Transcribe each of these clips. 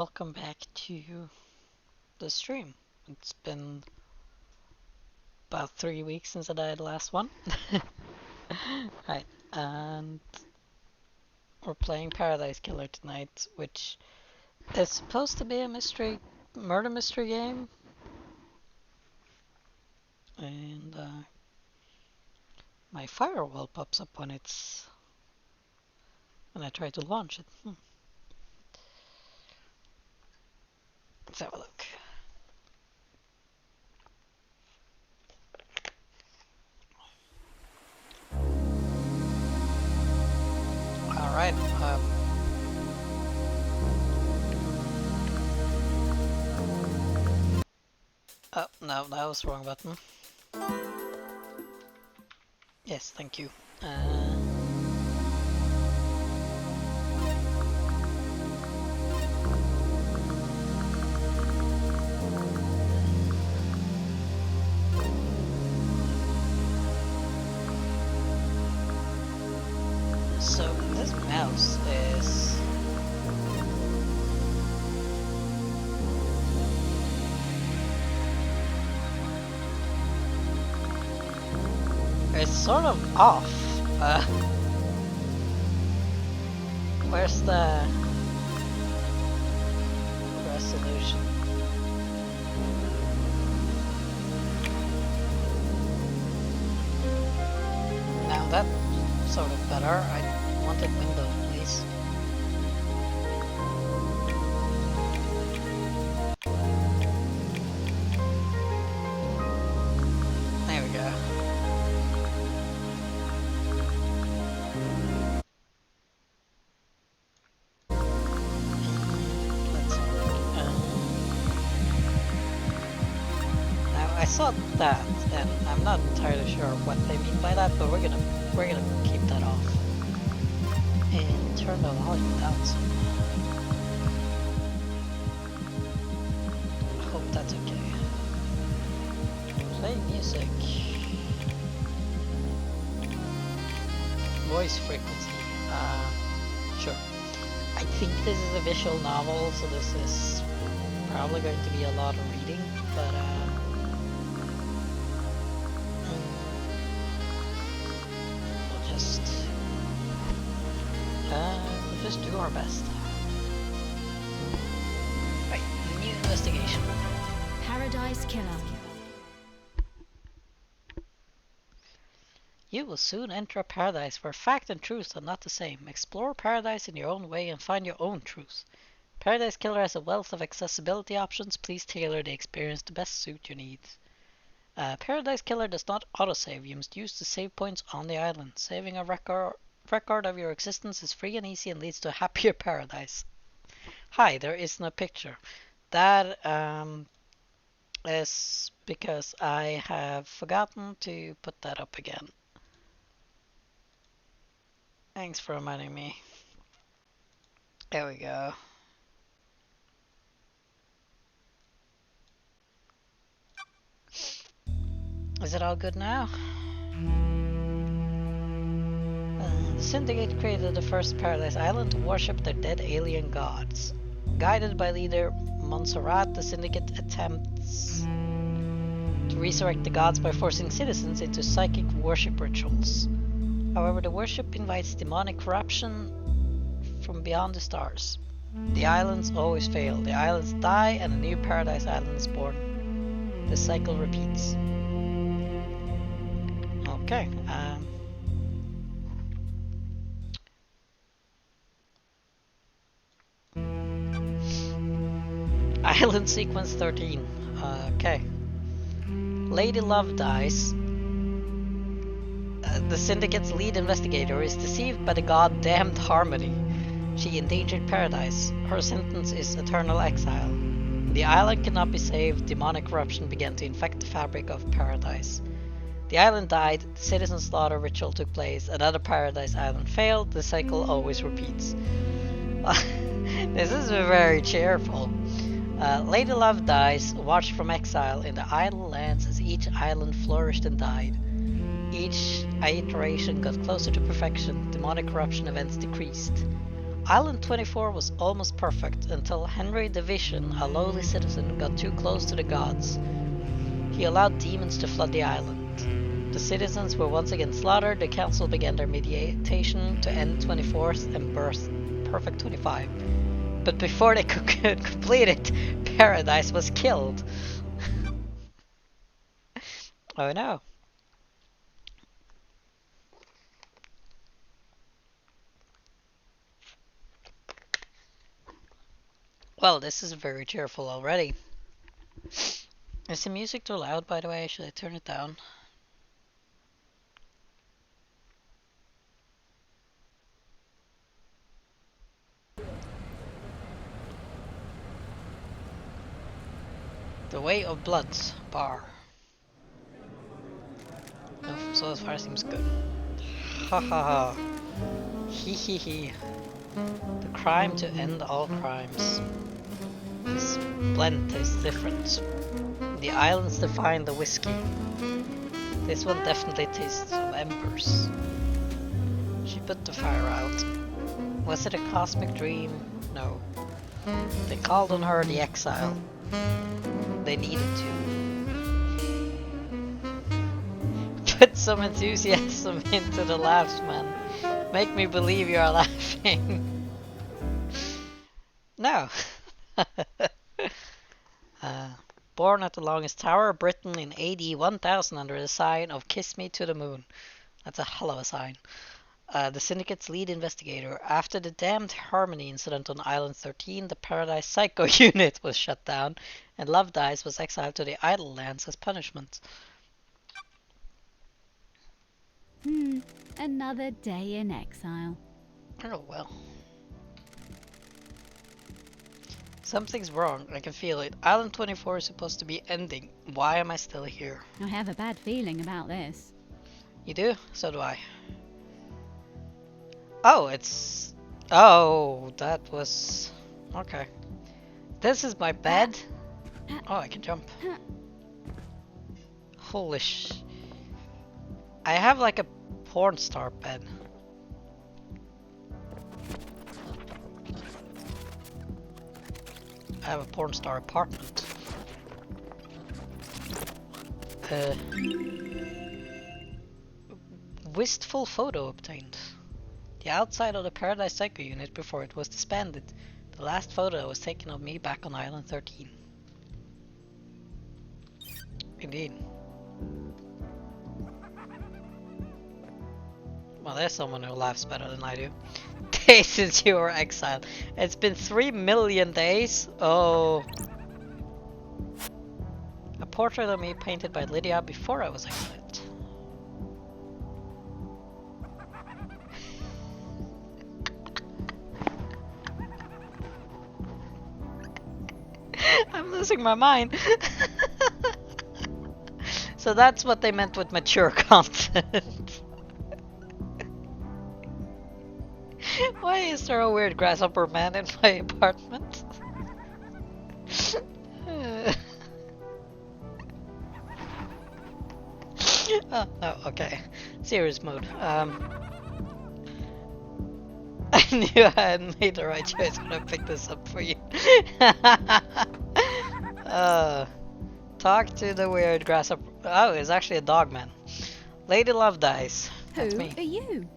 Welcome back to the stream. It's been about 3 weeks since I died the last one. Right, and we're playing Paradise Killer tonight, which is supposed to be a murder mystery game. And my firewall pops up when I try to launch it. Let's have a look. Alright, oh, no, that was the wrong button. Yes, thank you. So this mouse is it's sort of off. Where's the resolution? Now that's sort of better. I wanted Windows, please. There we go. Let's look. Now I saw that, and I'm not entirely sure what they mean by that, but we're gonna keep that off and turn the volume down some. I hope that's okay. Play music. Voice frequency. Sure. I think this is a visual novel, so this is probably going to be a lot of reading, but we'll just do our best. Right, new investigation. Paradise Killer. You will soon enter a paradise where fact and truth are not the same. Explore paradise in your own way and find your own truth. Paradise Killer has a wealth of accessibility options. Please tailor the experience to best suit your needs. Paradise Killer does not autosave. You must use the save points on the island. Saving a record of your existence is free and easy and leads to a happier paradise. Hi, there isn't a picture. That is because I have forgotten to put that up again. Thanks for reminding me. There we go. Is it all good now? The Syndicate created the first Paradise Island to worship their dead alien gods. Guided by leader Montserrat, the Syndicate attempts to resurrect the gods by forcing citizens into psychic worship rituals. However, the worship invites demonic corruption from beyond the stars. The islands always fail. The islands die and a new Paradise Island is born. The cycle repeats. Okay. Island sequence 13. Okay. Lady Love dies. The Syndicate's lead investigator is deceived by the god Damned Harmony. She endangered paradise. Her sentence is eternal exile. The island cannot be saved. Demonic corruption began to infect the fabric of paradise. The island died. The citizen slaughter ritual took place. Another Paradise Island failed. The cycle always repeats. This is very cheerful. Lady Love dies, watched from exile in the idle lands as each island flourished and died. Each iteration got closer to perfection. Demonic corruption events decreased. Island 24 was almost perfect until Henry Division, a lowly citizen, got too close to the gods. He allowed demons to flood the island. The citizens were once again slaughtered. The council began their mediation to end 24th and birth Perfect 25. But before they could complete it, Paradise was killed. Oh no. Well, this is very cheerful already. Is the music too loud, by the way? Should I turn it down? The Way of Bloods bar. Oh, so far seems good. Ha ha ha. Hee hee hee. The crime to end all crimes. This blend tastes different. The islands define the whiskey. This one definitely tastes of embers. She put the fire out. Was it a cosmic dream? No. They called on her the exile. They needed to. Put some enthusiasm into the laughs, man. Make me believe you are laughing. No. Born at the longest tower, Britain in AD 1000 under the sign of Kiss Me to the Moon. That's a hell of a sign. The Syndicate's lead investigator. After the damned Harmony incident on Island 13, the Paradise Psycho unit was shut down, and Love Dice was exiled to the Idle Lands as punishment. Another day in exile. Oh well. Something's wrong, I can feel it. Island 24 is supposed to be ending. Why am I still here? I have a bad feeling about this. You do? So do I. Oh, it's... Oh, that was... Okay. This is my bed? Oh, I can jump. Holy sh... I have like a porn star bed. I have a porn star apartment. Wistful photo obtained. The outside of the Paradise Psycho unit before it was disbanded. The last photo was taken of me back on Island 13. Indeed. Well, there's someone who laughs better than I do. Days since you were exiled. It's been 3 million days. Oh. A portrait of me painted by Lydia before I was exiled. I'm losing my mind. So that's what they meant with mature content. Why is there a weird grasshopper man in my apartment? Oh, no, okay. Serious mode. I knew I hadn't made the right choice when I picked this up for you. Talk to the weird grasshopper. Oh, it's actually a dog man. Lady Love Dice. That's me. Who are you?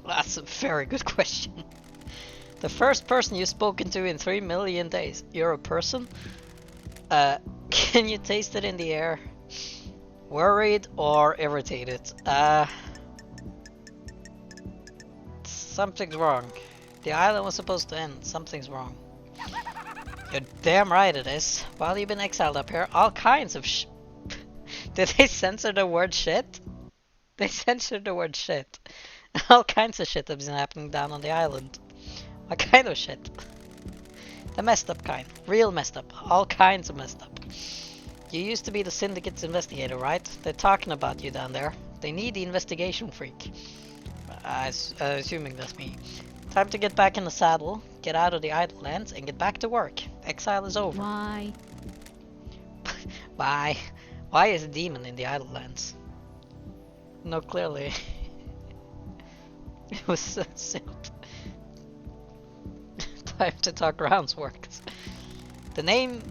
That's a very good question. The first person you've spoken to in 3 million days. You're a person? Can you taste it in the air? Worried or irritated? Something's wrong. The island was supposed to end. Something's wrong. You're damn right it is. While you've been exiled up here, all kinds of Did they censor the word shit? They censored the word shit. All kinds of shit has been happening down on the island. What kind of shit? The messed up kind. Real messed up. All kinds of messed up. You used to be the Syndicate's investigator, right? They're talking about you down there. They need the investigation freak. Assuming that's me. Time to get back in the saddle, get out of the Idle Lands, and get back to work. Exile is over. Why? Why? Why is a demon in the Idle Lands? No, clearly. It was so simple. time to talk rounds works. The name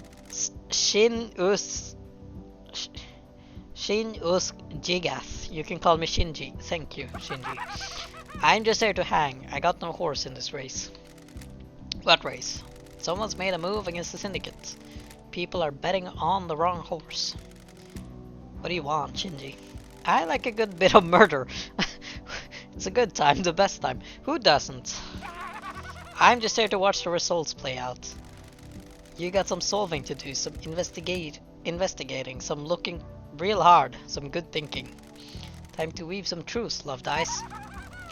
Shin Us Jigath. You can call me Shinji. Thank you, Shinji. I'm just here to hang. I got no horse in this race. What race? Someone's made a move against the syndicate. People are betting on the wrong horse. What do you want, Shinji? I like a good bit of murder. It's a good time, the best time. Who doesn't? I'm just here to watch the results play out. You got some solving to do, some investigating, some looking real hard, some good thinking. Time to weave some truths, Love Dice.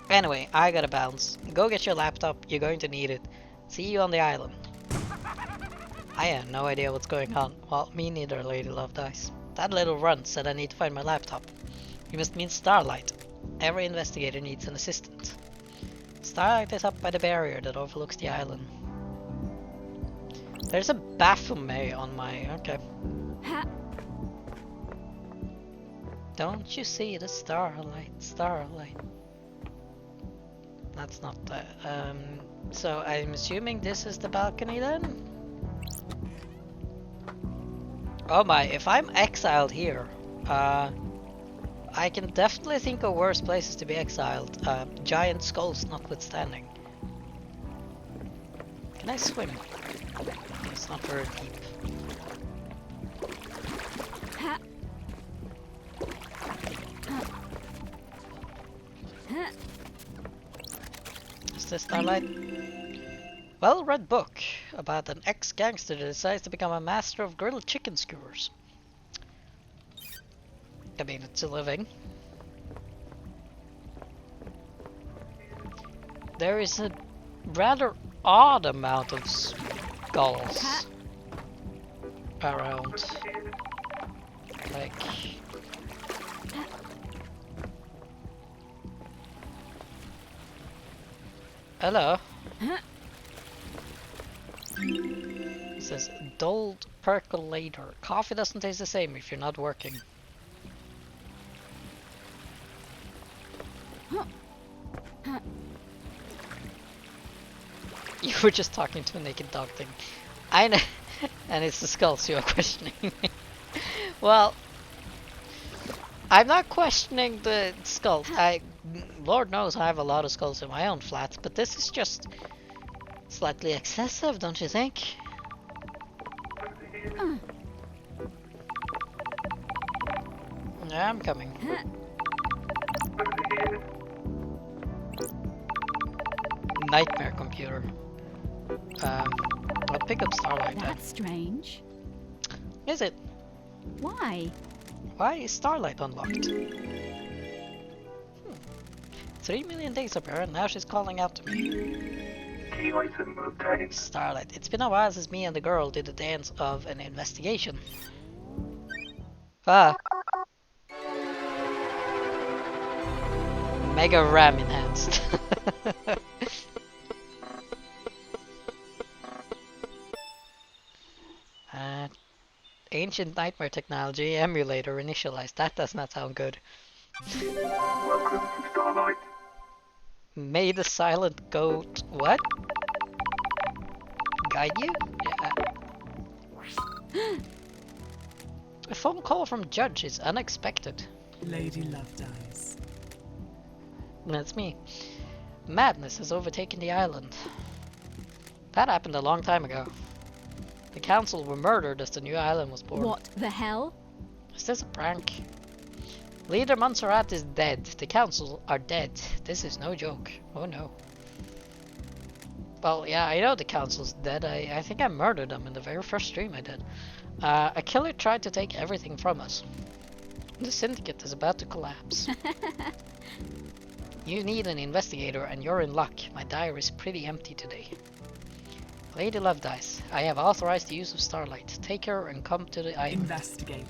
Anyway, I gotta bounce. Go get your laptop, you're going to need it. See you on the island. I have no idea what's going on. Well, me neither, Lady Love Dice. That little runt said I need to find my laptop. You must mean Starlight. Every investigator needs an assistant. Starlight is up by the barrier that overlooks the island. There's a Baphomet on my... okay. Don't you see the starlight, starlight? That's not the... so I'm assuming this is the balcony then? Oh my, if I'm exiled here, I can definitely think of worse places to be exiled, giant skulls notwithstanding. Can I swim? It's not very deep. Is this Starlight? Well-read book about an ex-gangster that decides to become a master of grilled chicken skewers. I mean, it's a living. There is a rather odd amount of skulls around. Like... hello. It says dulled percolator. Coffee doesn't taste the same if you're not working. You were just talking to a naked dog thing. I know, and it's the skulls you are questioning. Well, I'm not questioning the skulls. Lord knows I have a lot of skulls in my own flat, but this is just slightly excessive, don't you think? Yeah, I'm coming. Nightmare computer. I'll pick up Starlight then. That's strange. Is it? Why? Why is Starlight unlocked? 3 million days of her, and now she's calling out to me. Starlight, it's been a while since me and the girl did the dance of an investigation. Ah. Mega RAM enhanced. Ancient nightmare technology emulator initialized. That does not sound good. Welcome to Starlight. May the silent goat... what? Guide you? Yeah. A phone call from Judge is unexpected. Lady Love Dice. That's me. Madness has overtaken the island. That happened a long time ago. The council were murdered as the new island was born. What the hell? Is this a prank? Leader Montserrat is dead. The council are dead. This is no joke. Oh no. Well, yeah, I know the council's dead. I think I murdered them in the very first stream I did. A killer tried to take everything from us. The syndicate is about to collapse. You need an investigator and you're in luck. My diary is pretty empty today. Lady Love Dice, I have authorized the use of Starlight. Take her and come to the island. Investigate.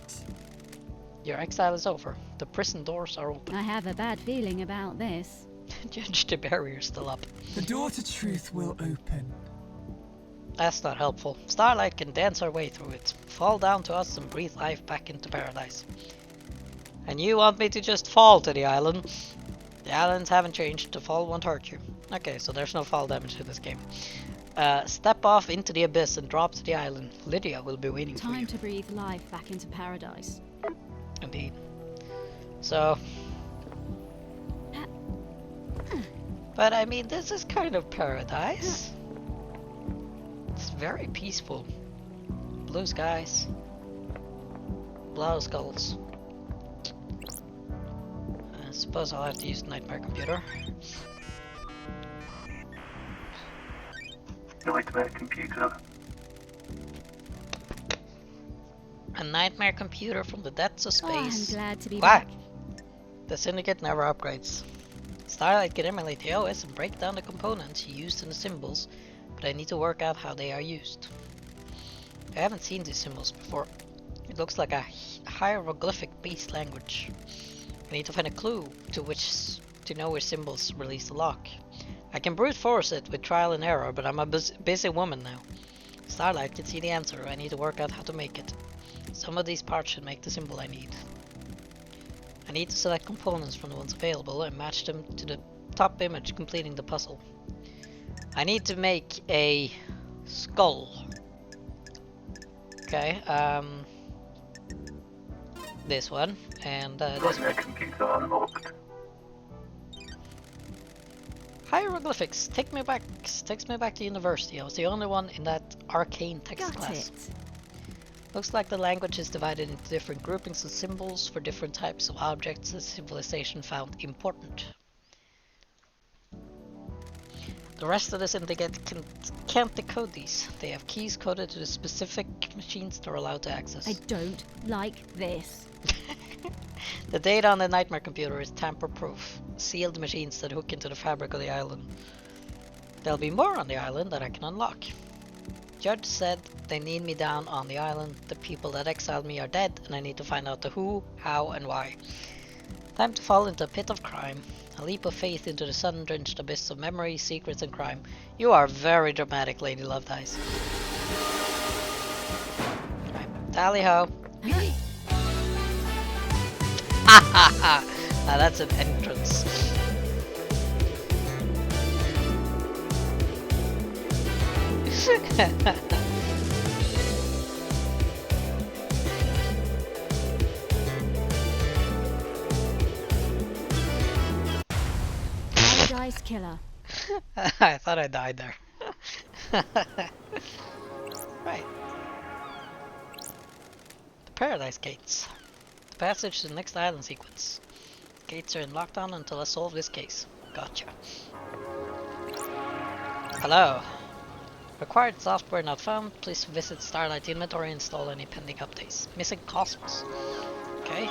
Your exile is over. The prison doors are open. I have a bad feeling about this. Judge, the barrier's still up. The door to truth will open. That's not helpful. Starlight can dance her way through it. Fall down to us and breathe life back into paradise. And you want me to just fall to the island? The islands haven't changed. The fall won't hurt you. Okay, so there's no fall damage in this game. Step off into the abyss and drop to the island. Lydia will be waiting for you. Time to breathe life back into paradise. Indeed. So... But I mean, this is kind of paradise. It's very peaceful. Blue skies. Blue skulls. I suppose I'll have to use Nightmare Computer. Nightmare computer. A Nightmare Computer from the depths of Oh, I'm space. glad to be Quack! back. The Syndicate never upgrades. Starlight can emulate the OS and break down the components used in the symbols, but I need to work out how they are used. I haven't seen these symbols before. It looks like a hieroglyphic based language. I need to find a clue to know which symbols release the lock. I can brute force it with trial and error, but I'm a busy woman now. Starlight can see the answer. I need to work out how to make it. Some of these parts should make the symbol I need. I need to select components from the ones available and match them to the top image completing the puzzle. I need to make a skull. Okay, this one, and this Nightmare one. computer unlocked. Hieroglyphics takes me back to university. I was the only one in that arcane text Got class. it. Looks like the language is divided into different groupings of symbols for different types of objects the civilization found important. The rest of the syndicate can't decode these. They have keys coded to the specific machines they're allowed to access. I don't like this. The data on the Nightmare Computer is tamper-proof, sealed machines that hook into the fabric of the island. There'll be more on the island that I can unlock. Judge said they need me down on the island. The people that exiled me are dead, and I need to find out the who, how, and why. Time to fall into a pit of crime. A leap of faith into the sun-drenched abyss of memory, secrets, and crime. You are very dramatic, Lady Love Dice. Right, tally-ho. Ha ha ha! Now that's an entrance. Paradise killer. I thought I died there. Right. The Paradise Gates. The passage to the next island sequence. Gates are in lockdown until I solve this case. Gotcha. Hello. Required software not found. Please visit Starlight inventory and install any pending updates. Missing Cosmos. Okay.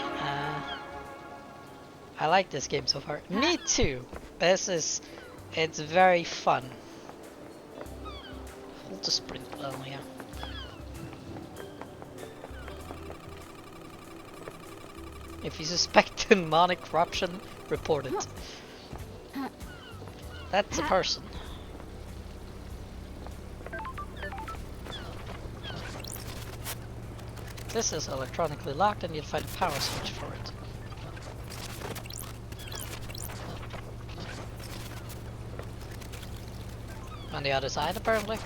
I like this game so far. Me too. It's very fun. Hold the sprint. Oh yeah. If you suspect demonic corruption, report it. That's a person. This is electronically locked and you'll find a power switch for it. On the other side, apparently.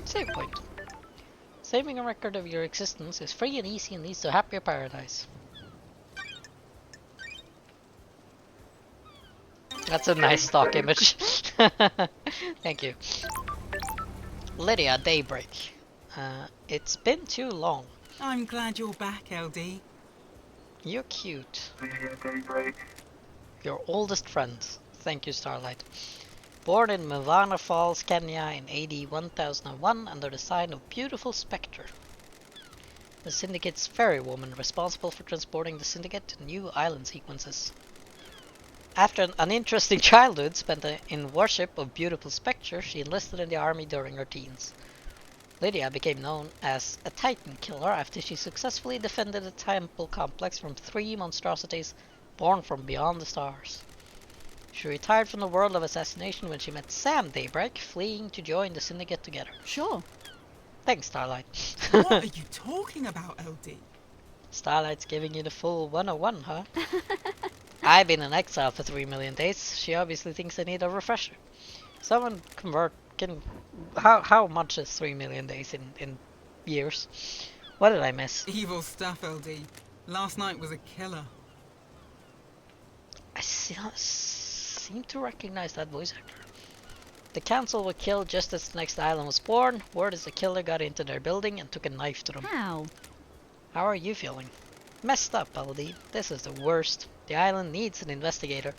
Save point. Saving a record of your existence is free and easy and leads to a happier paradise. That's a nice stock image. Thank you. Lydia, Daybreak. It's been too long. I'm glad you're back, LD. You're cute. Lydia Daybreak. Your oldest friend. Thank you, Starlight. Born in Mavana Falls, Kenya in AD 1001 under the sign of Beautiful Spectre. The Syndicate's ferrywoman responsible for transporting the Syndicate to new island sequences. After an uninteresting childhood spent in worship of Beautiful Spectre, she enlisted in the army during her teens. Lydia became known as a Titan killer after she successfully defended the temple complex from 3 monstrosities born from beyond the stars. She retired from the world of assassination when she met Sam Daybreak, fleeing to join the Syndicate together. Sure. Thanks, Starlight. What are you talking about, LD? Starlight's giving you the full 101, huh? I've been in exile for 3 million days. She obviously thinks I need a refresher. Someone convert can. How much is 3 million days in years? What did I miss? Evil stuff, LD. Last night was a killer. I seem to recognize that voice actor. The council were killed just as the next island was born. Word is the killer got into their building and took a knife to them. How? How are you feeling? Messed up, LD. This is the worst. The island needs an investigator.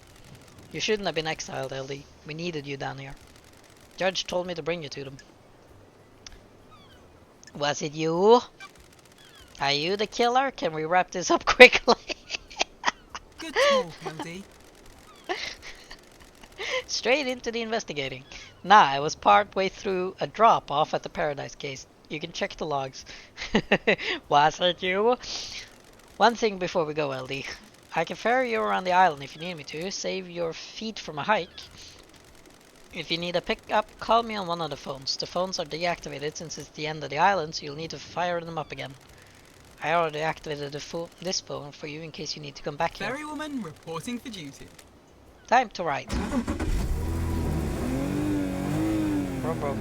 You shouldn't have been exiled, LD. We needed you down here. Judge told me to bring you to them. Was it you? Are you the killer? Can we wrap this up quickly? Good talk, LD. Straight into the investigating. Nah, I was part way through a drop off at the Paradise case. You can check the logs. Was it you? One thing before we go, LD. I can ferry you around the island if you need me to. Save your feet from a hike. If you need a pickup, call me on one of the phones. The phones are deactivated since it's the end of the island, so you'll need to fire them up again. I already activated this phone for you in case you need to come back here. Ferrywoman reporting for duty. Time to ride. Brum brum.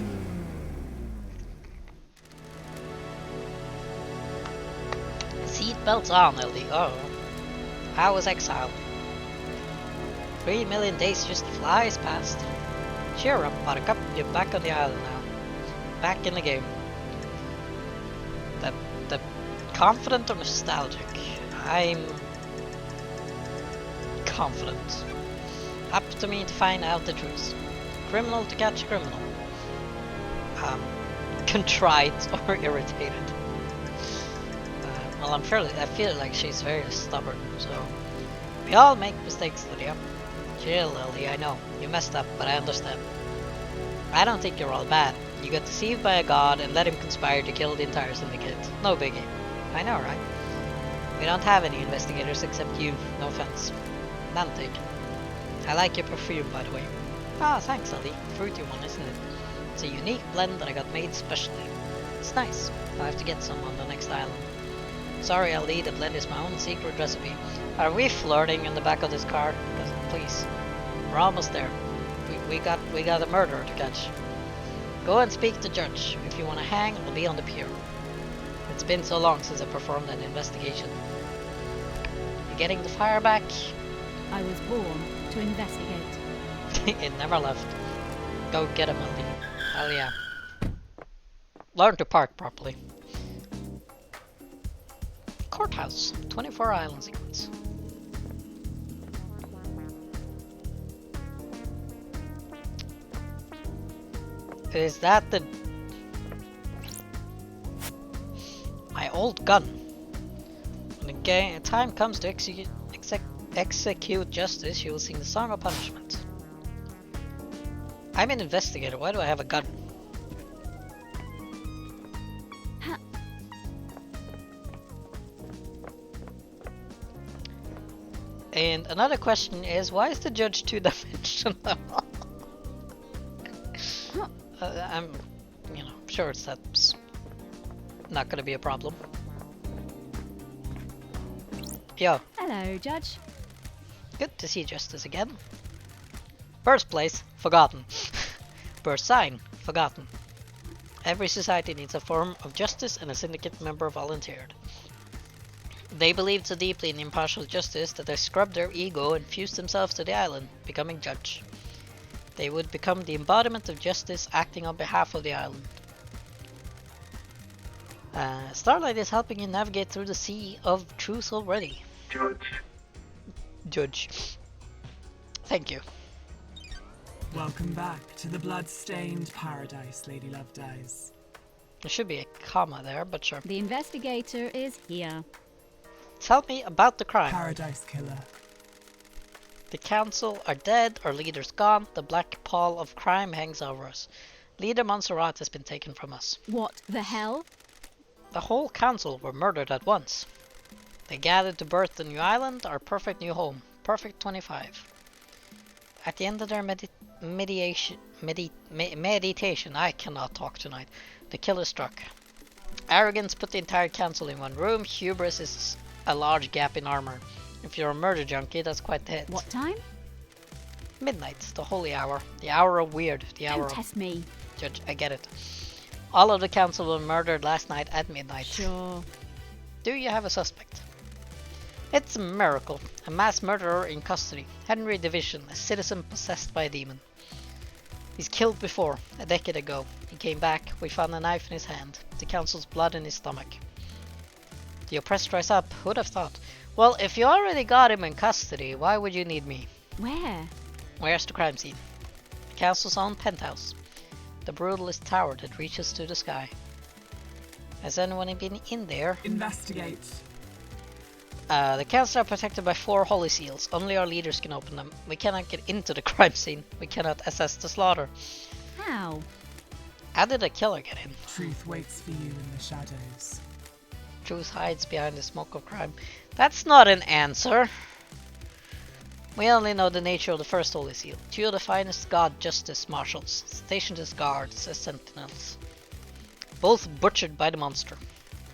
Seatbelts on, LD. Oh. I was exiled. 3 million days just flies past. Cheer up, Buttercup. You're back on the island now. Back in the game. The confident or nostalgic? I'm confident. Up to me to find out the truth. Criminal to catch a criminal. Contrite or irritated. Well, I feel like she's very stubborn, so... We all make mistakes, Lydia. Chill, Lily, I know. You messed up, but I understand. I don't think you're all bad. You got deceived by a god and let him conspire to kill the entire syndicate. No biggie. I know, right? We don't have any investigators except you. No offense. None taken. I like your perfume, by the way. Ah, thanks, Lily. Fruity one, isn't it? It's a unique blend that I got made specially. It's nice. I'll have to get some on the next island. Sorry, LD, the blend is my own secret recipe. Are we flirting in the back of this car? Please. We're almost there. We got a murderer to catch. Go and speak to Judge. If you want to hang, I'll be on the pier. It's been so long since I performed an investigation. You getting the fire back? I was born to investigate. It never left. Go get him, LD. Hell yeah. Learn to park properly. Courthouse. 24 island sequence. Is that the... my old gun? When the time comes to execute justice, you will sing the song of punishment. I'm an investigator. Why do I have a gun? And another question is, why is the judge two-dimensional? I'm, sure that's not gonna be a problem. Yo. Hello, Judge. Good to see Justice again. Birthplace, forgotten. Birth sign, forgotten. Every society needs a form of justice, and a syndicate member volunteered. They believed so deeply in impartial justice that they scrubbed their ego and fused themselves to the island, becoming judge. They would become the embodiment of justice, acting on behalf of the island. Starlight is helping you navigate through the sea of truth already. Judge. Thank you. Welcome back to the blood-stained paradise, Lady Lovedyes. There should be a comma there, but sure. The investigator is here. Tell me about the crime. Paradise Killer. The council are dead, our leader's gone, the black pall of crime hangs over us. Leader Montserrat has been taken from us. What the hell? The whole council were murdered at once. They gathered to birth the new island, our perfect new home. Perfect 25. At the end of their meditation, I cannot talk tonight, the killer struck. Arrogance put the entire council in one room, hubris is a large gap in armor. If you're a murder junkie, that's quite the hit. What time? Midnight, the holy hour. The hour of weird. The hour Don't of... test me. Judge, I get it. All of the council were murdered last night at midnight. Sure. Do you have a suspect? It's a miracle. A mass murderer in custody. Henry Division, a citizen possessed by a demon. He's killed before, a decade ago. He came back. We found a knife in his hand. The council's blood in his stomach. The oppressed rise up. Who'd have thought? Well, if you already got him in custody, why would you need me? Where? Where's the crime scene? The council's own penthouse. The brutalist tower that reaches to the sky. Has anyone been in there? Investigate. The council are protected by 4 holy seals. Only our leaders can open them. We cannot get into the crime scene. We cannot assess the slaughter. How? How did the killer get in? Truth waits for you in the shadows. Truth hides behind the smoke of crime. That's not an answer. We only know the nature of the first holy seal. 2 of the finest god justice marshals, stationed as guards, as sentinels. Both butchered by the monster.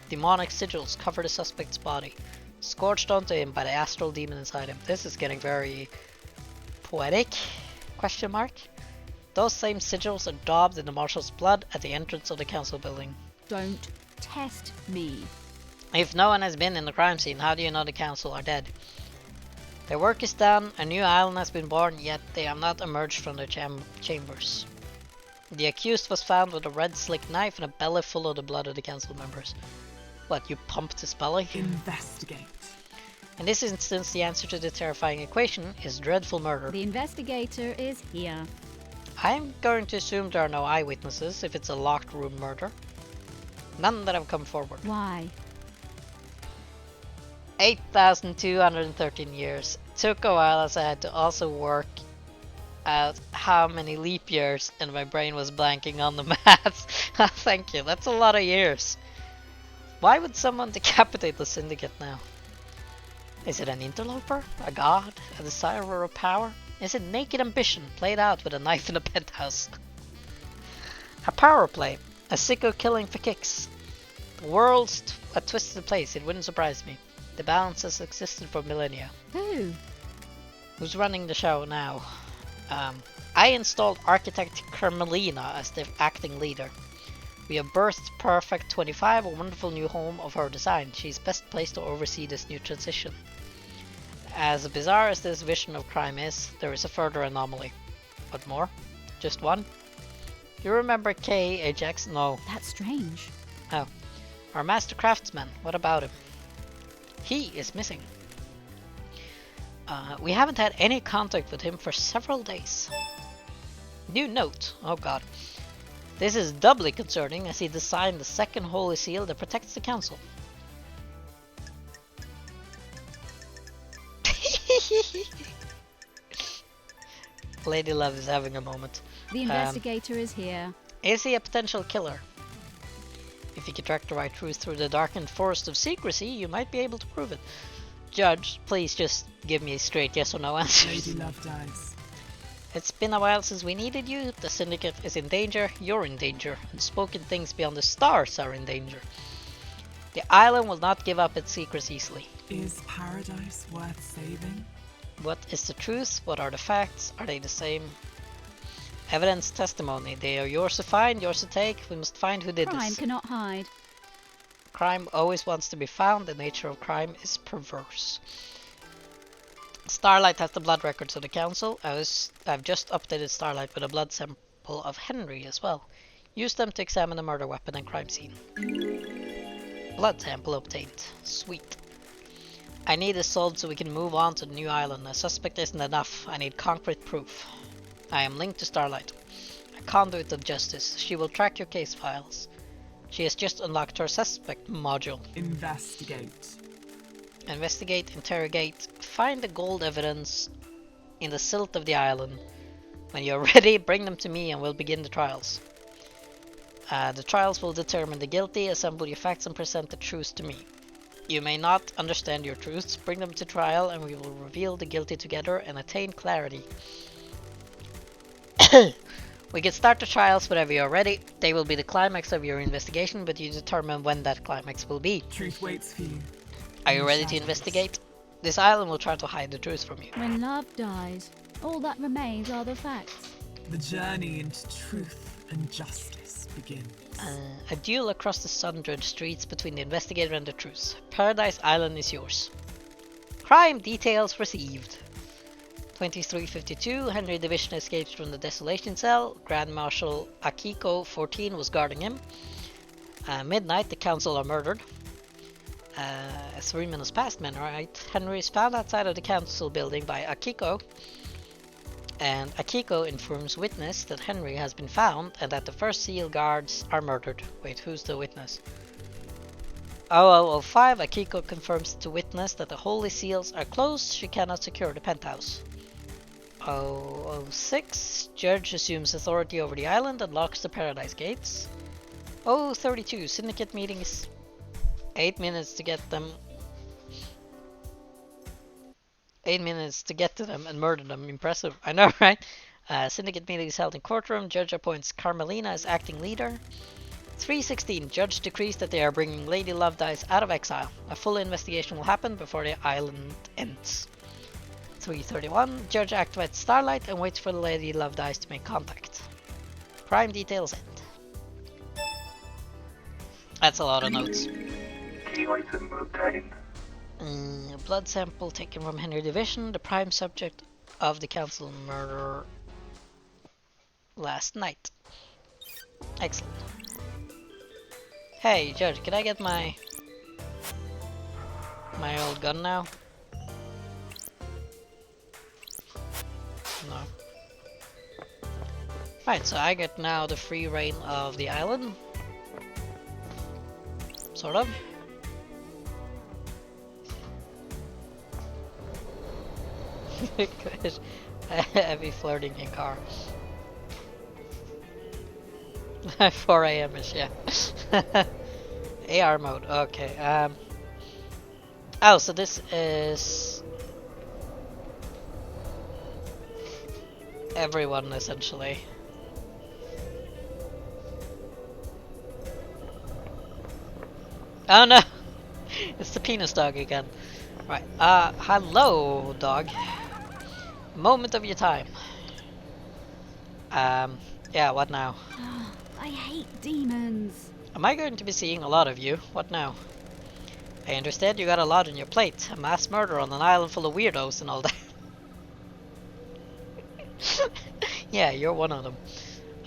Demonic sigils cover the suspect's body, scorched onto him by the astral demon inside him. This is getting very poetic, question mark. Those same sigils are daubed in the marshal's blood at the entrance of the council building. Don't test me. If no one has been in the crime scene, how do you know the council are dead? Their work is done, a new island has been born, yet they have not emerged from their chambers. The accused was found with a red slick knife and a belly full of the blood of the council members. What, you pumped his belly? Investigate. In this instance, the answer to the terrifying equation is dreadful murder. The investigator is here. I'm going to assume there are no eyewitnesses if it's a locked room murder. None that have come forward. Why? 8,213 years. Took a while as I had to also work out how many leap years and my brain was blanking on the maths. Thank you, that's a lot of years. Why would someone decapitate the syndicate now? Is it an interloper? A god? A desirer of power? Is it naked ambition played out with a knife in a penthouse? A power play. A sicko killing for kicks. The world's a twisted place, it wouldn't surprise me. The balance has existed for millennia. Who? Who's running the show now? I installed architect Carmelina as the acting leader. We have birthed Perfect 25, a wonderful new home of her design. She's best placed to oversee this new transition. As bizarre as this vision of crime is, there is a further anomaly. What more? Just one? You remember K. Ajax? No. That's strange. Oh. Our master craftsman, what about him? He is missing. We haven't had any contact with him for several days. New note. Oh god. This is doubly concerning as he designed the second holy seal that protects the council. Lady Love is having a moment. The investigator is here. Is he a potential killer? If you can track the right truth through the darkened forest of secrecy, you might be able to prove it. Judge, please just give me a straight yes or no answer. Lady Love dies. It's been a while since we needed you. The syndicate is in danger, you're in danger, and spoken things beyond the stars are in danger. The island will not give up its secrets easily. Is paradise worth saving? What is the truth? What are the facts? Are they the same? Evidence, testimony. They are yours to find, yours to take. We must find who did Crime this. cannot hide. Crime always wants to be found. The nature of crime is perverse. Starlight has the blood records of the council. I've just updated Starlight with a blood sample of Henry as well. Use them to examine the murder weapon and crime scene. Blood sample obtained. Sweet. I need this solved so we can move on to the new island. A suspect isn't enough. I need concrete proof. I am linked to Starlight, a conduit of justice. She will track your case files. She has just unlocked her suspect module. Investigate. Investigate, interrogate, find the gold evidence in the silt of the island. When you're ready, bring them to me and we'll begin the trials. The trials will determine the guilty. Assemble your facts and present the truth to me. You may not understand your truths. Bring them to trial and we will reveal the guilty together and attain clarity. We can start the trials whenever you're ready. They will be the climax of your investigation, but you determine when that climax will be. Truth waits for you. Are you ready to investigate? This island will try to hide the truth from you. When love dies, all that remains are the facts. The journey into truth and justice begins. A duel across the sun-drenched streets between the investigator and the truth. Paradise Island is yours. Crime details received. 2352, Henry Division escapes from the desolation cell. Grand Marshal Akiko 14 was guarding him. Midnight, the council are murdered. 3 minutes past midnight, Henry is found outside of the council building by Akiko. And Akiko informs witness that Henry has been found and that the first seal guards are murdered. Wait, who's the witness? 0005, Akiko confirms to witness that the holy seals are closed, she cannot secure the penthouse. 0006, Judge assumes authority over the island and locks the paradise gates. 0032, Syndicate meetings. 8 minutes to get them. 8 minutes to get to them and murder them. Impressive. I know, right? Syndicate meeting is held in courtroom. Judge appoints Carmelina as acting leader. 316. Judge decrees that they are bringing Lady Lovedice out of exile. A full investigation will happen before the island ends. 331. Judge activates Starlight and waits for the Lady Lovedice to make contact. Crime details end. That's a lot of notes. Key item obtained. Blood sample taken from Henry Division, the prime subject of the council murder last night. Excellent. Hey, Judge, can I get my old gun now? No. Right, so I get now the free reign of the island. Sort of. Heavy flirting in car. 4 a.m.ish, yeah. AR mode, okay. Oh, so this is everyone essentially. Oh no! It's the penis dog again. Right, hello, dog. Moment of your time. Yeah, what now? I hate demons. Am I going to be seeing a lot of you? What now? I understand you got a lot on your plate. A mass murder on an island full of weirdos and all that. Yeah, you're one of them.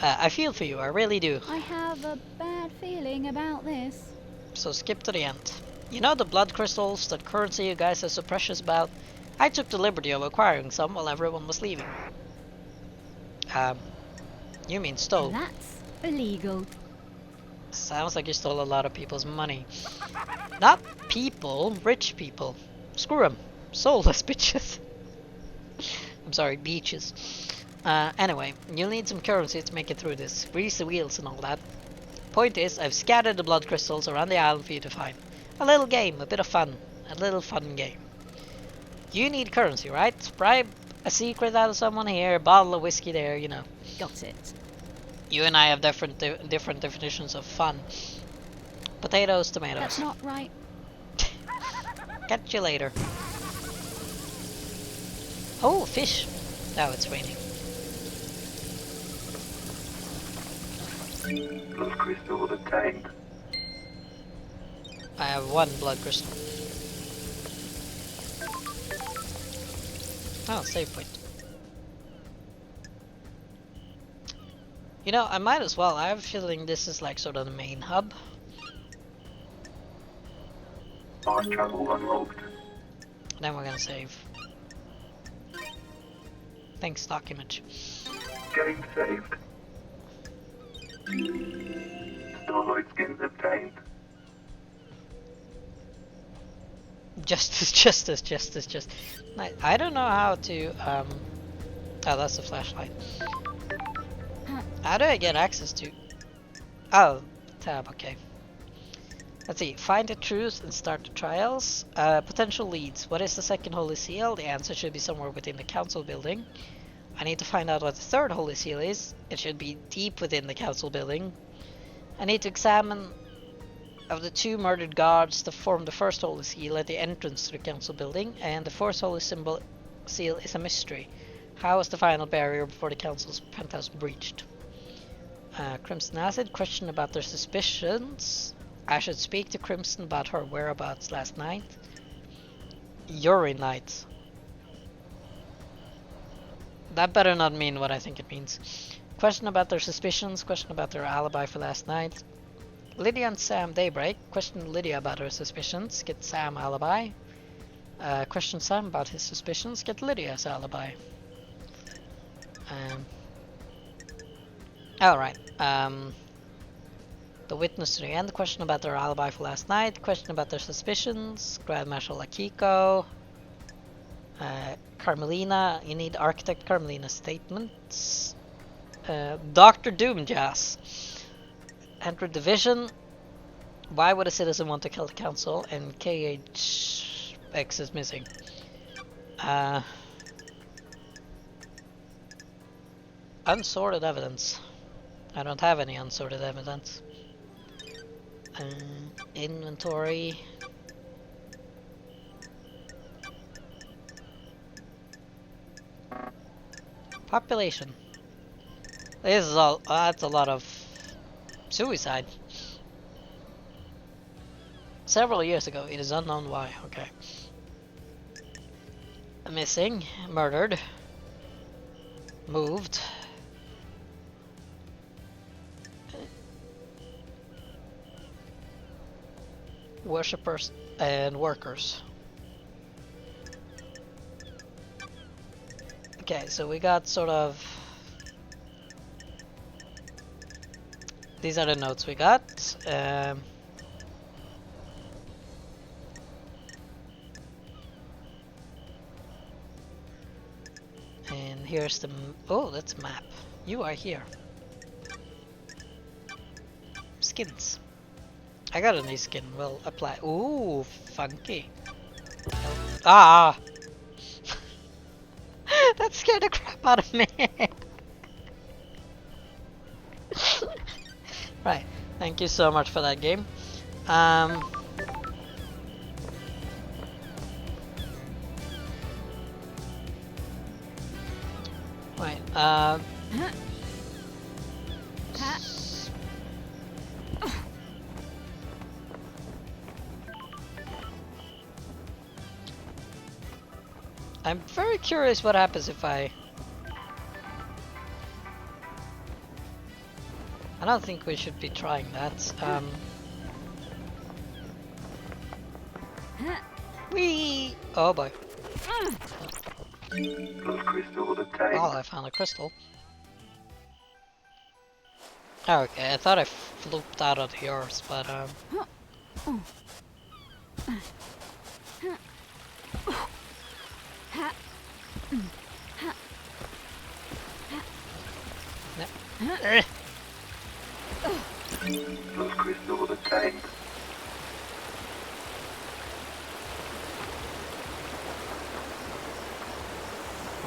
I feel for you, I really do. I have a bad feeling about this. So skip to the end. You know the blood crystals, that currency you guys are so precious about? I took the liberty of acquiring some while everyone was leaving. You mean stole? That's illegal. Sounds like you stole a lot of people's money. Not people, rich people. Screw them. Soulless bitches. I'm sorry, beaches. Anyway, you'll need some currency to make it through this. Grease the wheels and all that. Point is, I've scattered the blood crystals around the island for you to find. A little game, a bit of fun. A little fun game. You need currency, right? Bribe a secret out of someone here, a bottle of whiskey there, you know. Got it. You and I have different definitions of fun. Potatoes, tomatoes. That's not right. Catch you later. Oh, fish. Now it's raining. Blood crystal obtained. I have 1 blood crystal. Oh, save point. You know, I might as well. I have a feeling this is like sort of the main hub. Fast travel unlocked. Then we're gonna save. Thanks, stock image. Game saved. Starlight skins obtained. Justice. I don't know how to, oh, that's the flashlight. How do I get access to? Oh, tab, okay. Let's see, find the truth and start the trials. Potential leads. What is the second holy seal? The answer should be somewhere within the council building. I need to find out what the third holy seal is. It should be deep within the council building. I need to examine Of the two murdered gods that form the first holy seal at the entrance to the council building, and the fourth holy seal is a mystery. How was the final barrier before the council's penthouse breached? Crimson Acid, question about their suspicions. I should speak to Crimson about her whereabouts last night. Yuri night. That better not mean what I think it means. Question about their suspicions, question about their alibi for last night. Lydia and Sam Daybreak, question Lydia about her suspicions, get Sam alibi. Question Sam about his suspicions, get Lydia's alibi. Alright, the witness to the end, question about their alibi for last night, question about their suspicions, Grand Marshal Akiko, Carmelina, you need Architect Carmelina's statements, Dr. Doomjazz, enter division, why would a citizen want to kill the council, and KHX is missing. Unsorted evidence. I don't have any unsorted evidence. Inventory. Population. This is all. That's a lot of suicide. Several years ago. It is unknown why. Okay. Missing. Murdered. Moved. Worshippers and workers. Okay, so we got sort of... These are the notes we got. And here's the... Oh, that's a map. You are here. Skins. I got a new skin. We'll apply. Ooh, funky. Ah! That scared the crap out of me. Right. Thank you so much for that game. Right. I'm very curious what happens if I don't think we should be trying that. Whee! Oh boy. Plus crystal obtained. Oh, I found a crystal. Okay, I thought I flooped out of yours, but Plus crystal obtained.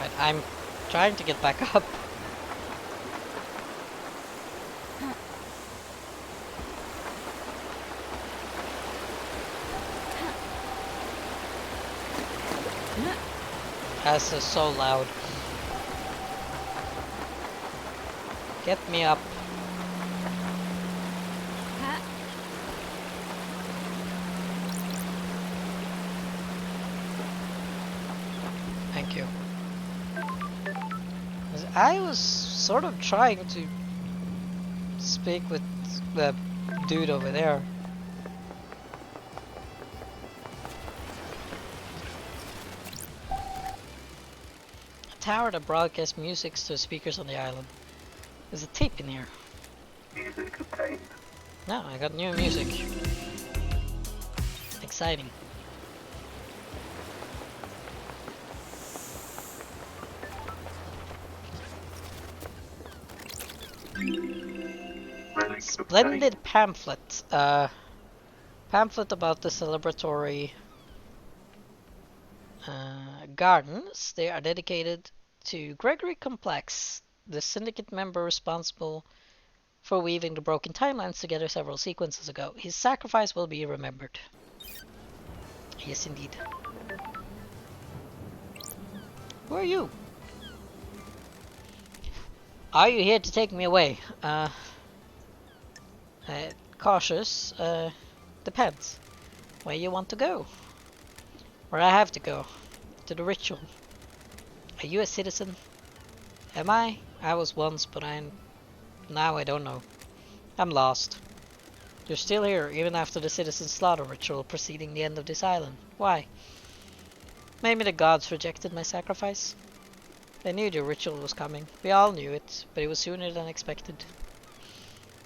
right, I'm trying to get back up. This is so loud. Get me up. Thank you. I was sort of trying to speak with the dude over there. A tower that broadcasts music to speakers on the island. There's a tape in here. Music obtained. No, I got new music. Exciting. Relic Splendid pamphlet. Pamphlet about the celebratory gardens. They are dedicated to Gregory Complex, the syndicate member responsible for weaving the broken timelines together several sequences ago. His sacrifice will be remembered. Yes, indeed. Who are you? Are you here to take me away? Cautious. Depends. Where you want to go? Where I have to go? To the ritual. Are you a citizen? Am I? I was once, but now I don't know. I'm lost. You're still here, even after the citizen slaughter ritual preceding the end of this island. Why? Maybe the gods rejected my sacrifice? They knew the ritual was coming. We all knew it, but it was sooner than expected.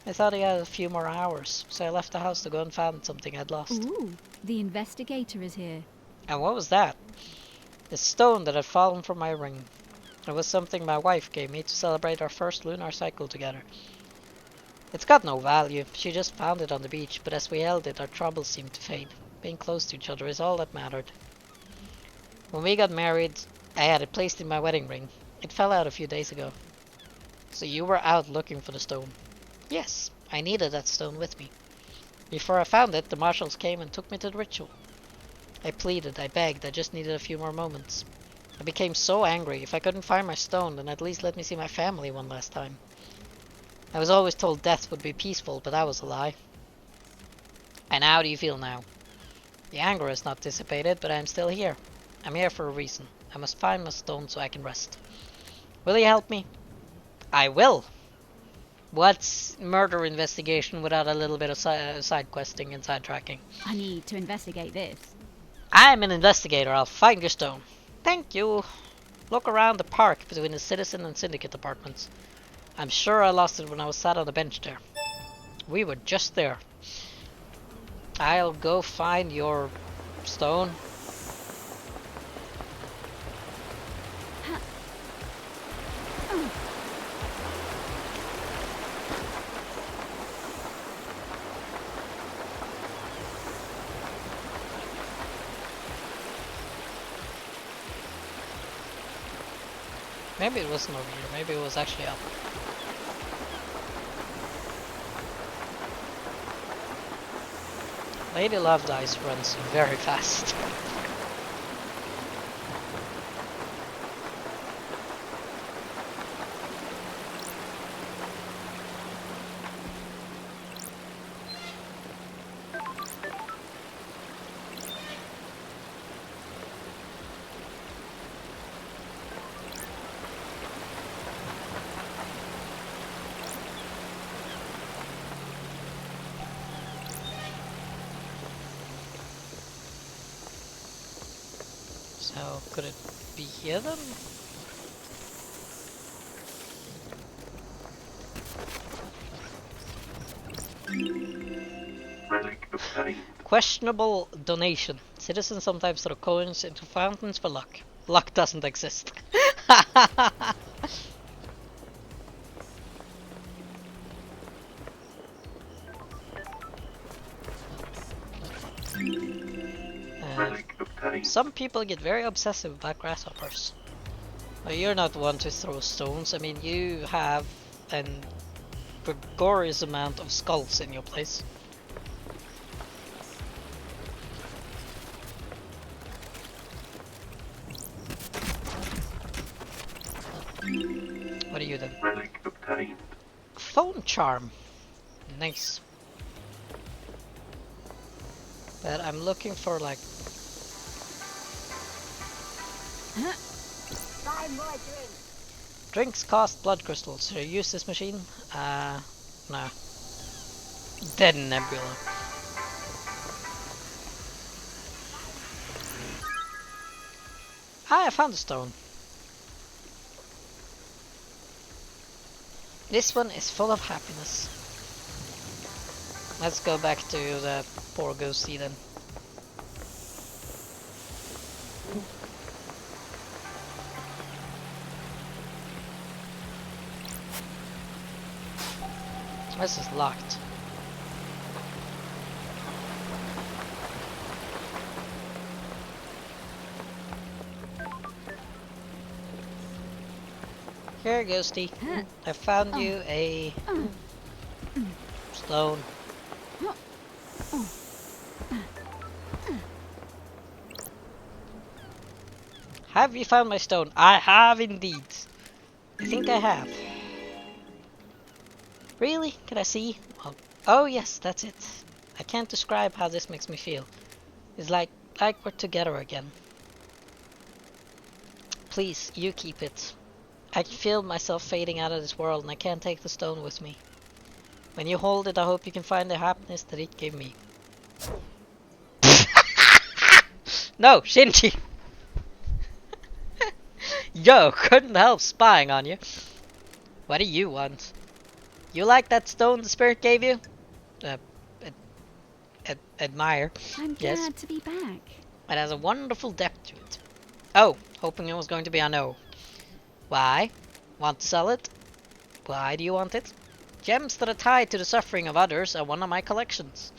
I thought I had a few more hours, so I left the house to go and find something I'd lost. Ooh, the investigator is here. And what was that? The stone that had fallen from my ring. It was something my wife gave me to celebrate our first lunar cycle together. It's got no value. She just found it on the beach, but as we held it, our troubles seemed to fade. Being close to each other is all that mattered. When we got married, I had it placed in my wedding ring. It fell out a few days ago. So you were out looking for the stone? Yes, I needed that stone with me. Before I found it, the marshals came and took me to the ritual. I pleaded, I begged, I just needed a few more moments. I became so angry. If I couldn't find my stone, then at least let me see my family one last time. I was always told death would be peaceful, but that was a lie. And how do you feel now? The anger is not dissipated, but I am still here. I'm here for a reason. I must find my stone so I can rest. Will you help me? I will! What's murder investigation without a little bit of side questing and sidetracking? I need to investigate this. I'm an investigator. I'll find your stone. Thank you. Look around the park between the citizen and syndicate apartments. I'm sure I lost it when I was sat on the bench there. We were just there. I'll go find your stone. Maybe it wasn't over here, maybe it was actually up. Lady Lovedice runs very fast. So, could it be here then? Relic obtained. Questionable donation. Citizens sometimes throw coins into fountains for luck. Luck doesn't exist. Relic obtained. Some people get very obsessive about grasshoppers. Well, you're not one to throw stones. I mean, you have an gregarious amount of skulls in your place. What are you then? Relic obtained. Phone charm. Nice. But I'm looking for like... Buy more drink. Drinks cost blood crystals. Should I use this machine? No. Dead Nebula. Ah, I found a stone. This one is full of happiness. Let's go back to the poor ghosty then. This is locked. Here, ghosty. I found you a stone. What? Oh, Have you found my stone? I have indeed. I think I have. Really? Can I see? Oh yes, that's it. I can't describe how this makes me feel. It's like we're together again. Please, you keep it. I can feel myself fading out of this world and I can't take the stone with me. When you hold it, I hope you can find the happiness that it gave me. No, Shinji! Yo, couldn't help spying on you. What do you want? You like that stone the spirit gave you? Admire. I'm Yes. glad to be back. It has a wonderful depth to it. Oh, hoping it was going to be a no. Why? Want to sell it? Why do you want it? Gems that are tied to the suffering of others are one of my collections.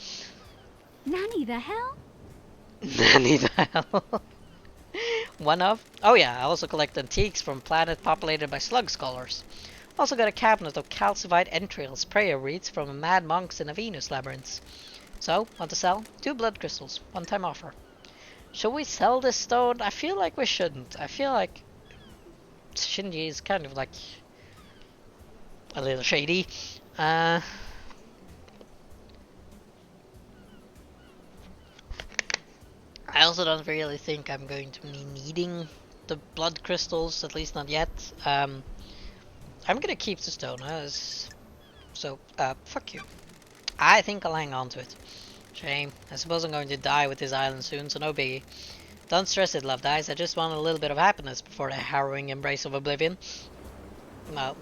Nanny the hell? Nanny the hell. One of? Oh yeah, I also collect antiques from a planet populated by slug scholars. Also got a cabinet of calcified entrails, prayer reeds from a mad monks in a Venus labyrinth. So, want to sell? 2 blood crystals, one-time offer. Should we sell this stone? I feel like we shouldn't. I feel like Shinji is kind of like a little shady. I also don't really think I'm going to be needing the blood crystals, at least not yet. I'm gonna keep the stone, so fuck you. I think I'll hang on to it. Shame. I suppose I'm going to die with this island soon, so no biggie. Don't stress it, Love Dice. I just want a little bit of happiness before the harrowing embrace of oblivion. Well,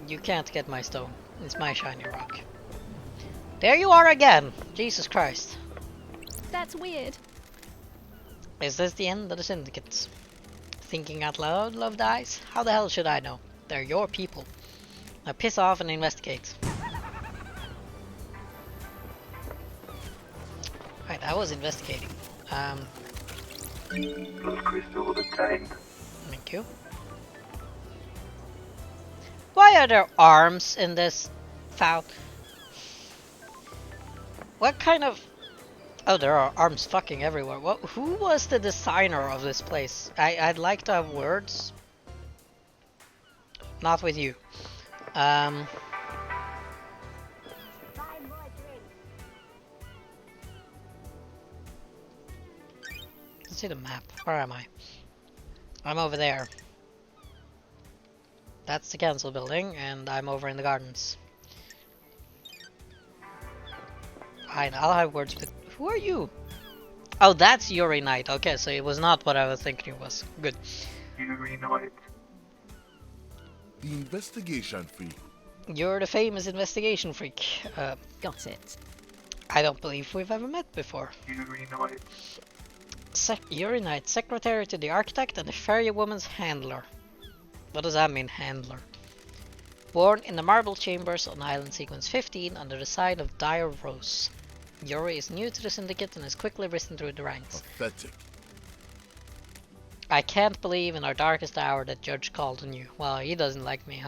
you can't get my stone. It's my shiny rock. There you are again! Jesus Christ. That's weird. Is this the end of the syndicate? Thinking out loud, Love Dice? How the hell should I know? They're your people. Now piss off and investigate. Right, I was investigating. Blood crystal obtained. Thank you. Why are there arms in this foul? What kind of... Oh, there are arms fucking everywhere. Who was the designer of this place? I'd like to have words. Not with you. Let's see the map. Where am I? I'm over there. That's the council building, and I'm over in the gardens. Fine, I'll have words with... Who are you? Oh, that's Yuri Knight. Okay, so it was not what I was thinking it was. Good. Yuri Knight. The investigation fee. You're the famous investigation freak. Got it. I don't believe we've ever met before. Yuri Knight. Yuri Knight, secretary to the architect and the fairy woman's handler. What does that mean, handler? Born in the marble chambers on island sequence 15 under the sign of Dire Rose. Yuri is new to the syndicate and has quickly risen through the ranks. Pathetic. I can't believe in our darkest hour that Judge called on you. Well, he doesn't like me,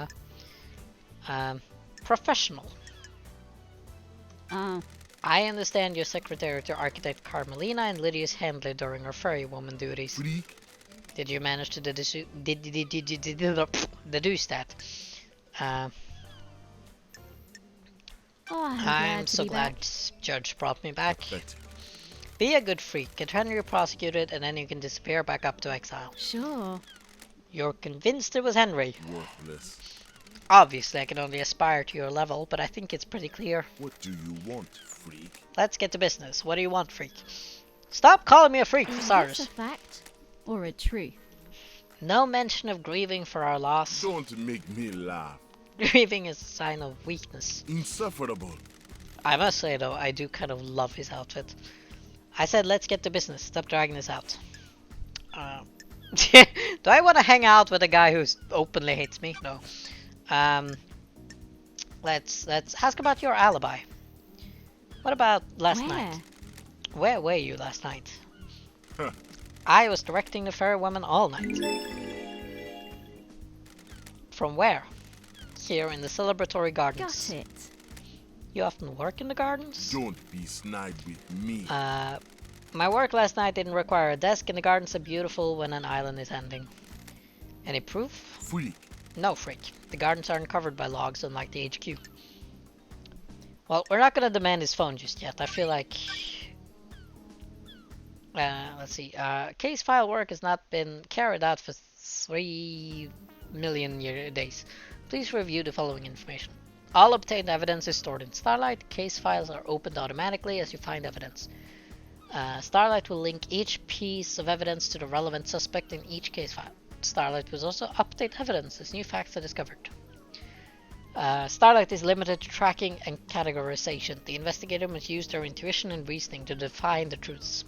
huh? Professional. I understand you're secretary to architect Carmelina and Lydia's handler during her fairy woman duties. Freak. Did you manage to deduce that? I'm so glad Judge brought me back. Pathetic. Be a good freak, get Henry prosecuted, and then you can disappear back up to exile. Sure. You're convinced it was Henry. Worthless. Obviously, I can only aspire to your level, but I think it's pretty clear. What do you want, freak? Let's get to business. What do you want, freak? Stop calling me a freak, for Is this starters. a fact or a truth? No mention of grieving for our loss. Don't make me laugh. Grieving is a sign of weakness. Insufferable. I must say, though, I do kind of love his outfit. I said, let's get to business. Stop dragging this out. Do I want to hang out with a guy who openly hates me? No. Let's ask about your alibi. What about last night? Where were you last night? Huh. I was directing the fair woman all night. From where? Here in the celebratory gardens. Got it. You often work in the gardens? Don't be snide with me. My work last night didn't require a desk, and the gardens are beautiful when an island is ending. Any proof? Freak. No, freak. The gardens aren't covered by logs, unlike the HQ. Well, we're not gonna demand his phone just yet. I feel like... let's see. Case file work has not been carried out for 3 million days. Please review the following information. All obtained evidence is stored in Starlight. Case files are opened automatically as you find evidence. Starlight will link each piece of evidence to the relevant suspect in each case file. Starlight will also update evidence as new facts are discovered. Starlight is limited to tracking and categorization. The investigator must use their intuition and reasoning to define the truths.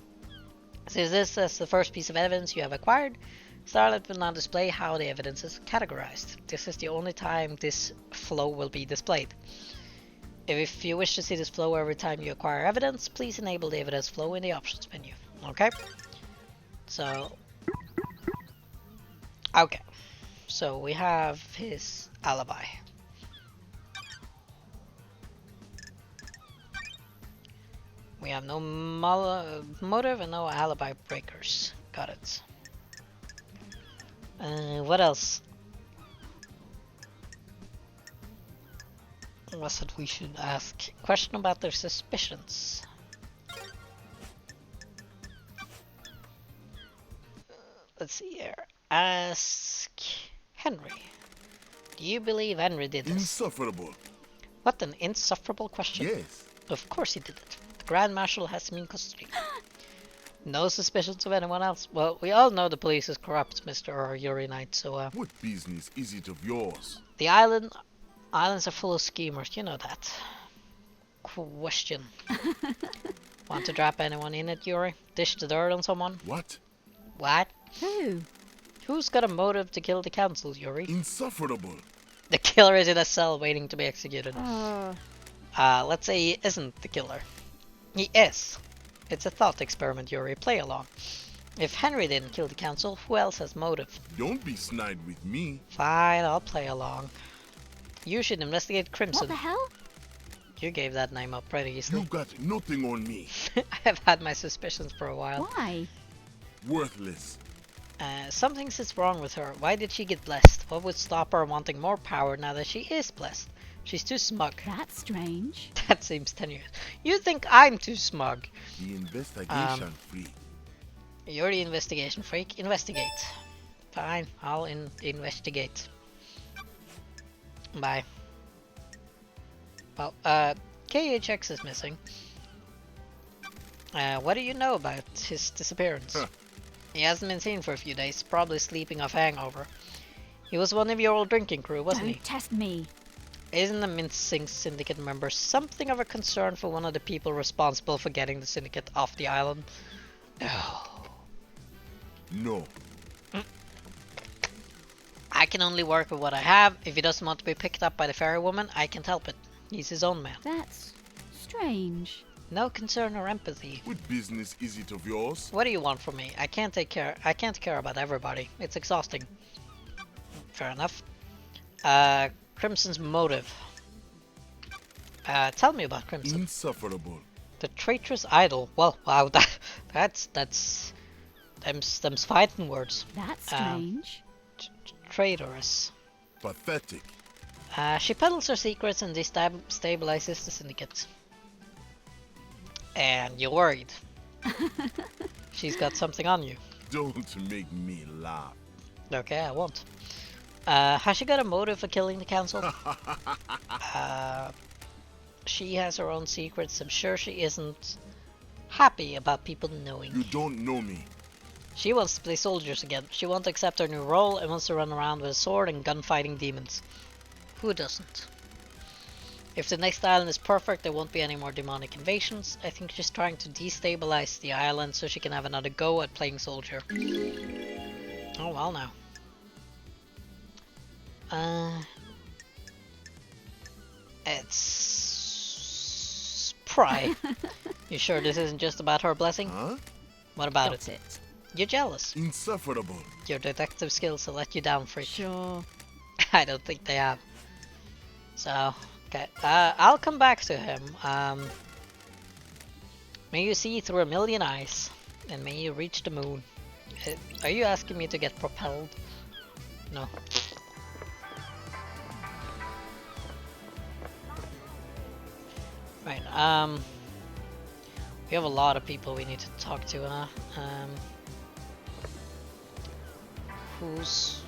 Since this is the first piece of evidence you have acquired, Starlight will now display how the evidence is categorized. This is the only time this flow will be displayed. If you wish to see this flow every time you acquire evidence, please enable the evidence flow in the options menu. Okay? So... Okay. So we have his alibi. We have no motive and no alibi breakers. Got it. What else? Was it we should ask? Question about their suspicions. Let's see here. Ask Henry. Do you believe Henry did this? Insufferable. What an insufferable question. Yes. Of course he did it. The Grand Marshal has him in custody. No suspicions of anyone else. Well, we all know the police is corrupt, Mr. Yuri Knight, so What business is it of yours? the islands are full of schemers, you know that. Question. Want to drop anyone in it, Yuri? Dish the dirt on someone? What? What? Who? Who's got a motive to kill the council, Yuri? Insufferable. The killer is in a cell waiting to be executed. Oh, Let's say he isn't the killer. He is. It's a thought experiment, Yuri. Play along. If Henry didn't kill the council, who else has motive? Don't be snide with me. Fine, I'll play along. You should investigate Crimson. what the hell? You gave that name up pretty easily. You got nothing on me. I have had my suspicions for a while. Why? Worthless. Something sits wrong with her. Why did she get blessed? What would stop her wanting more power now that she is blessed? She's too smug. That's strange. That seems tenuous. You think I'm too smug? The investigation free. You're the investigation freak. Investigate. Fine, I'll investigate. Bye. Well, KHX is missing. What do you know about his disappearance? Huh. He hasn't been seen for a few days, probably sleeping off hangover. He was one of your old drinking crew, wasn't Don't he? test me. Isn't the Mincing Syndicate member something of a concern for one of the people responsible for getting the Syndicate off the island? Oh. No. I can only work with what I have. If he doesn't want to be picked up by the fairy woman, I can't help it. He's his own man. That's strange. No concern or empathy. What business is it of yours? What do you want from me? I can't care about everybody. It's exhausting. Fair enough. Crimson's motive. Tell me about Crimson. Insufferable. The traitorous idol. Well, wow, that's them's fighting words. That's strange. Traitorous. Pathetic. She peddles her secrets and destabilizes the Syndicate. And you're worried. She's got something on you. Don't make me laugh. Okay, I won't. Has she got a motive for killing the council? She has her own secrets. I'm sure she isn't happy about people knowing. You don't know me. She wants to play soldiers again. She wants to accept her new role and wants to run around with a sword and gunfighting demons. Who doesn't? If the next island is perfect, there won't be any more demonic invasions. I think she's trying to destabilize the island so she can have another go at playing soldier. Oh well now. It's Pry. You sure this isn't just about her blessing? Huh? What about Got it? it. You're jealous. Insufferable. Your detective skills have let you down, freak. Sure. I don't think they have. So, Okay, I'll come back to him. May you see through a million eyes, and may you reach the moon. Are you asking me to get propelled? No. Right, we have a lot of people we need to talk to, who's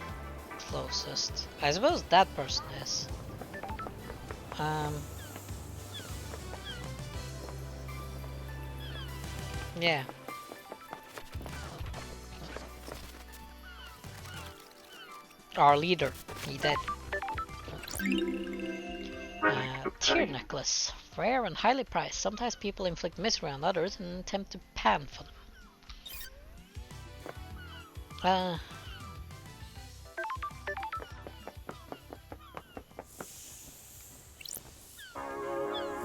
closest? I suppose that person is. Yeah. Our leader, he dead. Tear necklace. Rare and highly prized. Sometimes people inflict misery on others and attempt to pan for them.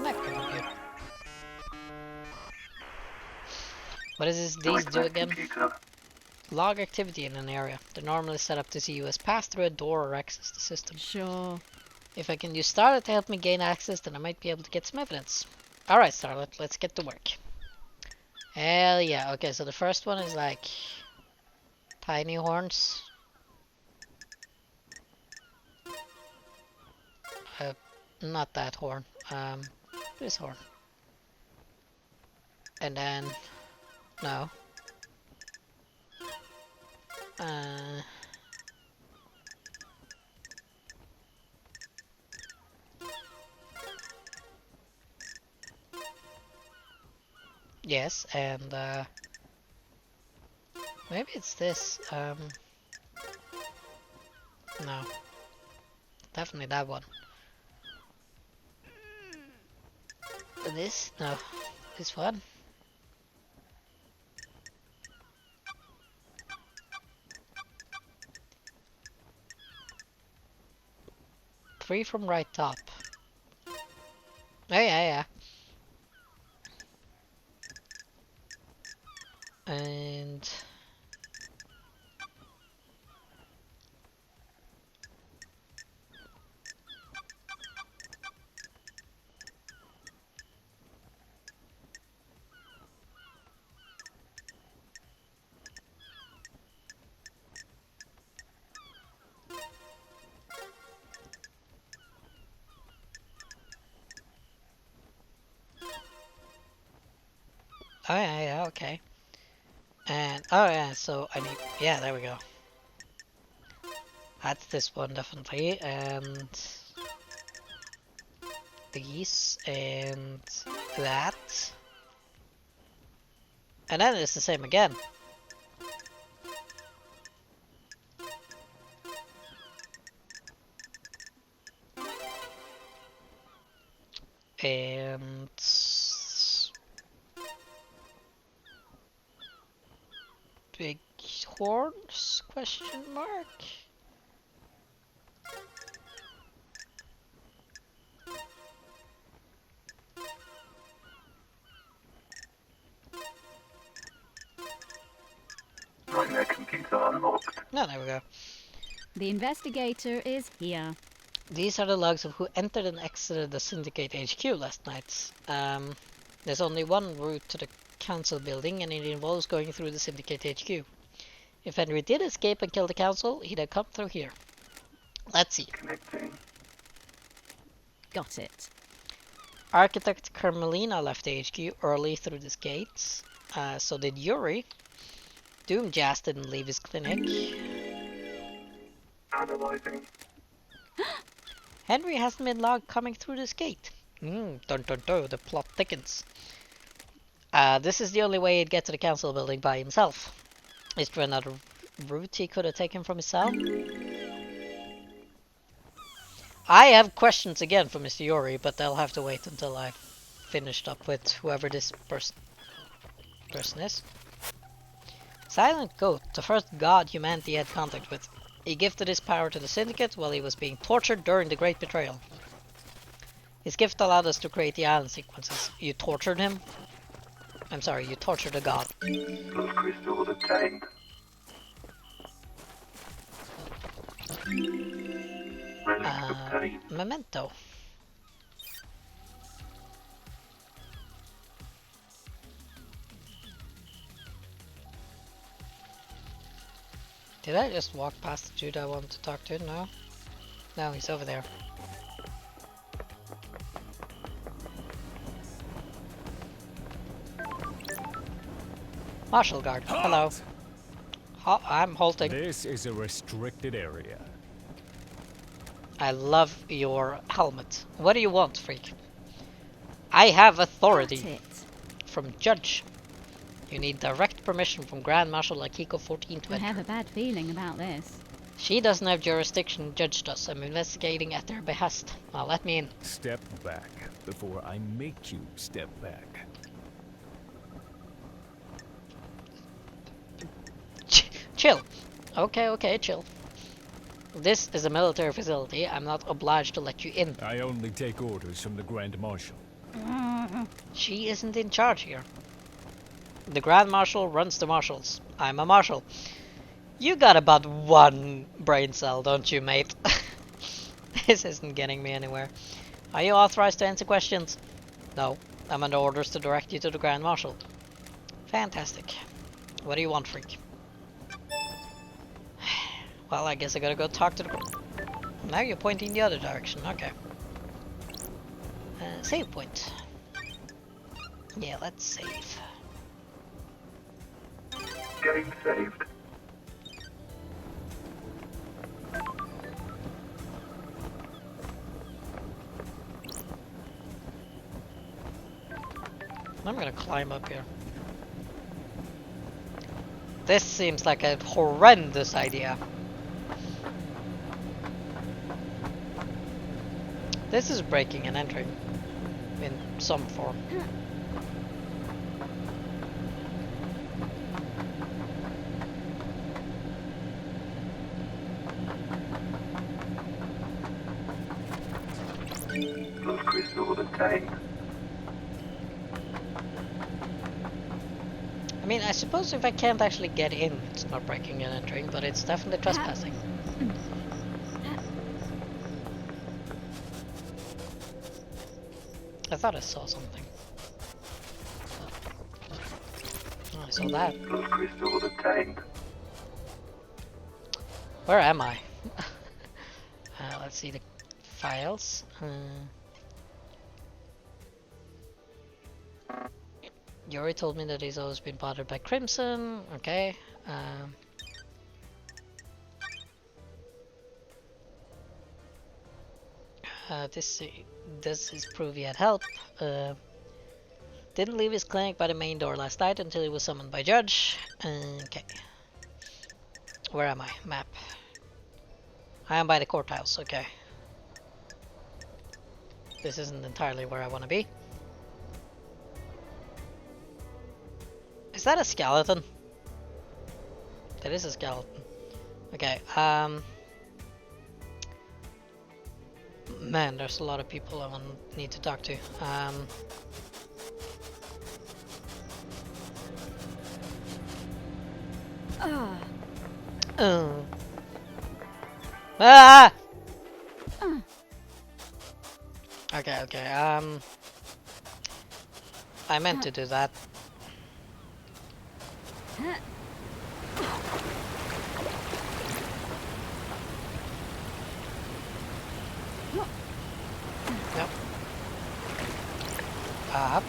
That could be good. What does these do again? Computer. Log activity in an area. They're normally set up to see you as pass through a door or access the system. Sure. If I can use Starlet to help me gain access, then I might be able to get some evidence. Alright, Starlet, let's get to work. Hell yeah. Okay, so the first one is like tiny horns. Not that horn. This horn. And then no. Yes, and maybe it's this. No. Definitely that one. This? No. This one? Three from right top. Oh yeah. And oh yeah, okay. And oh yeah, so I need, yeah, there we go. That's this one definitely, and these and that, and then it's the same again. And big horns? Question mark. Nightmare computer unlocked. No, there we go. The investigator is here. These are the logs of who entered and exited the Syndicate HQ last night. There's only one route to the council building, and it involves going through the Syndicate HQ. If Henry did escape and kill the council, he'd have come through here. Let's see. Connecting. Got it. Architect Carmelina left the HQ early through this gate. So did Yuri. Doomjazz didn't leave his clinic. Analyzing. Henry hasn't been logged coming through this gate. Dun dun dun, the plot thickens. This is the only way he'd get to the council building by himself. Is there another route he could have taken from his cell? I have questions again for Mr. Yuri, but they'll have to wait until I've finished up with whoever this person is. Silent Goat, the first god humanity had contact with. He gifted his power to the Syndicate while he was being tortured during the Great Betrayal. His gift allowed us to create the island sequences. You tortured him? I'm sorry, you tortured a god. Blood crystal obtained. Relic obtained. Memento. Did I just walk past the dude I wanted to talk to? No? No, he's over there. Marshal Guard, hello. I'm halting. This is a restricted area. I love your helmet. What do you want, freak? I have authority Got it. from Judge. You need direct permission from Grand Marshal Akiko 14 to I have enter. a bad feeling about this. She doesn't have jurisdiction, Judge does. I'm investigating at their behest. Now let me in. Step back before I make you step back. Chill. Okay, chill. This is a military facility. I'm not obliged to let you in. I only take orders from the Grand Marshal. She isn't in charge here. The Grand Marshal runs the marshals. I'm a marshal. You got about one brain cell, don't you, mate? This isn't getting me anywhere. Are you authorized to answer questions? No. I'm under orders to direct you to the Grand Marshal. Fantastic. What do you want, freak? Well, I guess I gotta go talk to the... Now you're pointing the other direction, okay. Save point. Yeah, let's save. Game saved. I'm gonna climb up here. This seems like a horrendous idea. This is breaking and entering in some form. Blood crystal obtained. I mean, I suppose if I can't actually get in, it's not breaking and entering, but it's definitely trespassing. I thought I saw something. Oh, I saw that. Blood crystal obtained. Where am I? Let's see the files. Yuri told me that he's always been bothered by Crimson. Okay. This is prove he had help. Didn't leave his clinic by the main door last night until he was summoned by Judge. Okay. Where am I? Map. I am by the courthouse. Okay. This isn't entirely where I want to be. Is that a skeleton? That is a skeleton. Okay, man, there's a lot of people I need to talk to. Ah! Okay, I meant to do that. Yep. Up.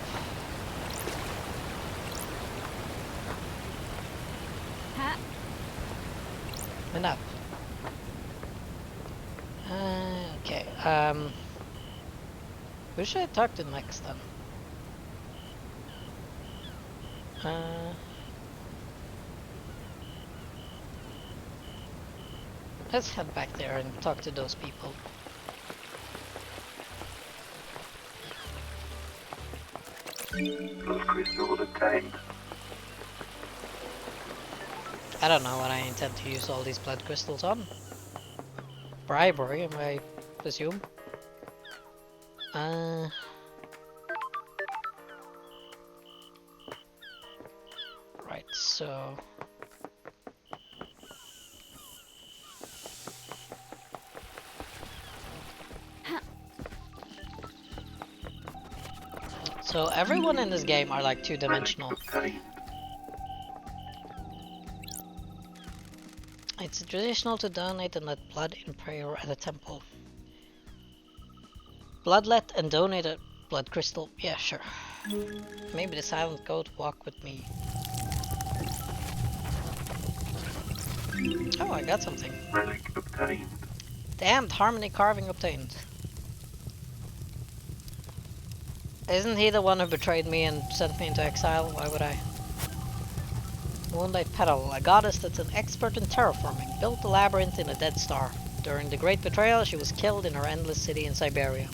And up. Okay, who should I talk to next then? Let's head back there and talk to those people. Blood crystal obtained. I don't know what I intend to use all these blood crystals on. Bribery, I presume. Right, so... So everyone in this game are like two-dimensional. Obtained. I It's traditional to donate and let blood in prayer at a temple. Bloodlet and donate a blood crystal. Yeah, sure. Maybe the silent goat walk with me. Oh, I got something. Relic obtained. Damned harmony carving obtained. Isn't he the one who betrayed me and sent me into exile? Why would I? Moonlight Petal, a goddess that's an expert in terraforming, built a labyrinth in a dead star. During the Great Betrayal, she was killed in her endless city in Siberia.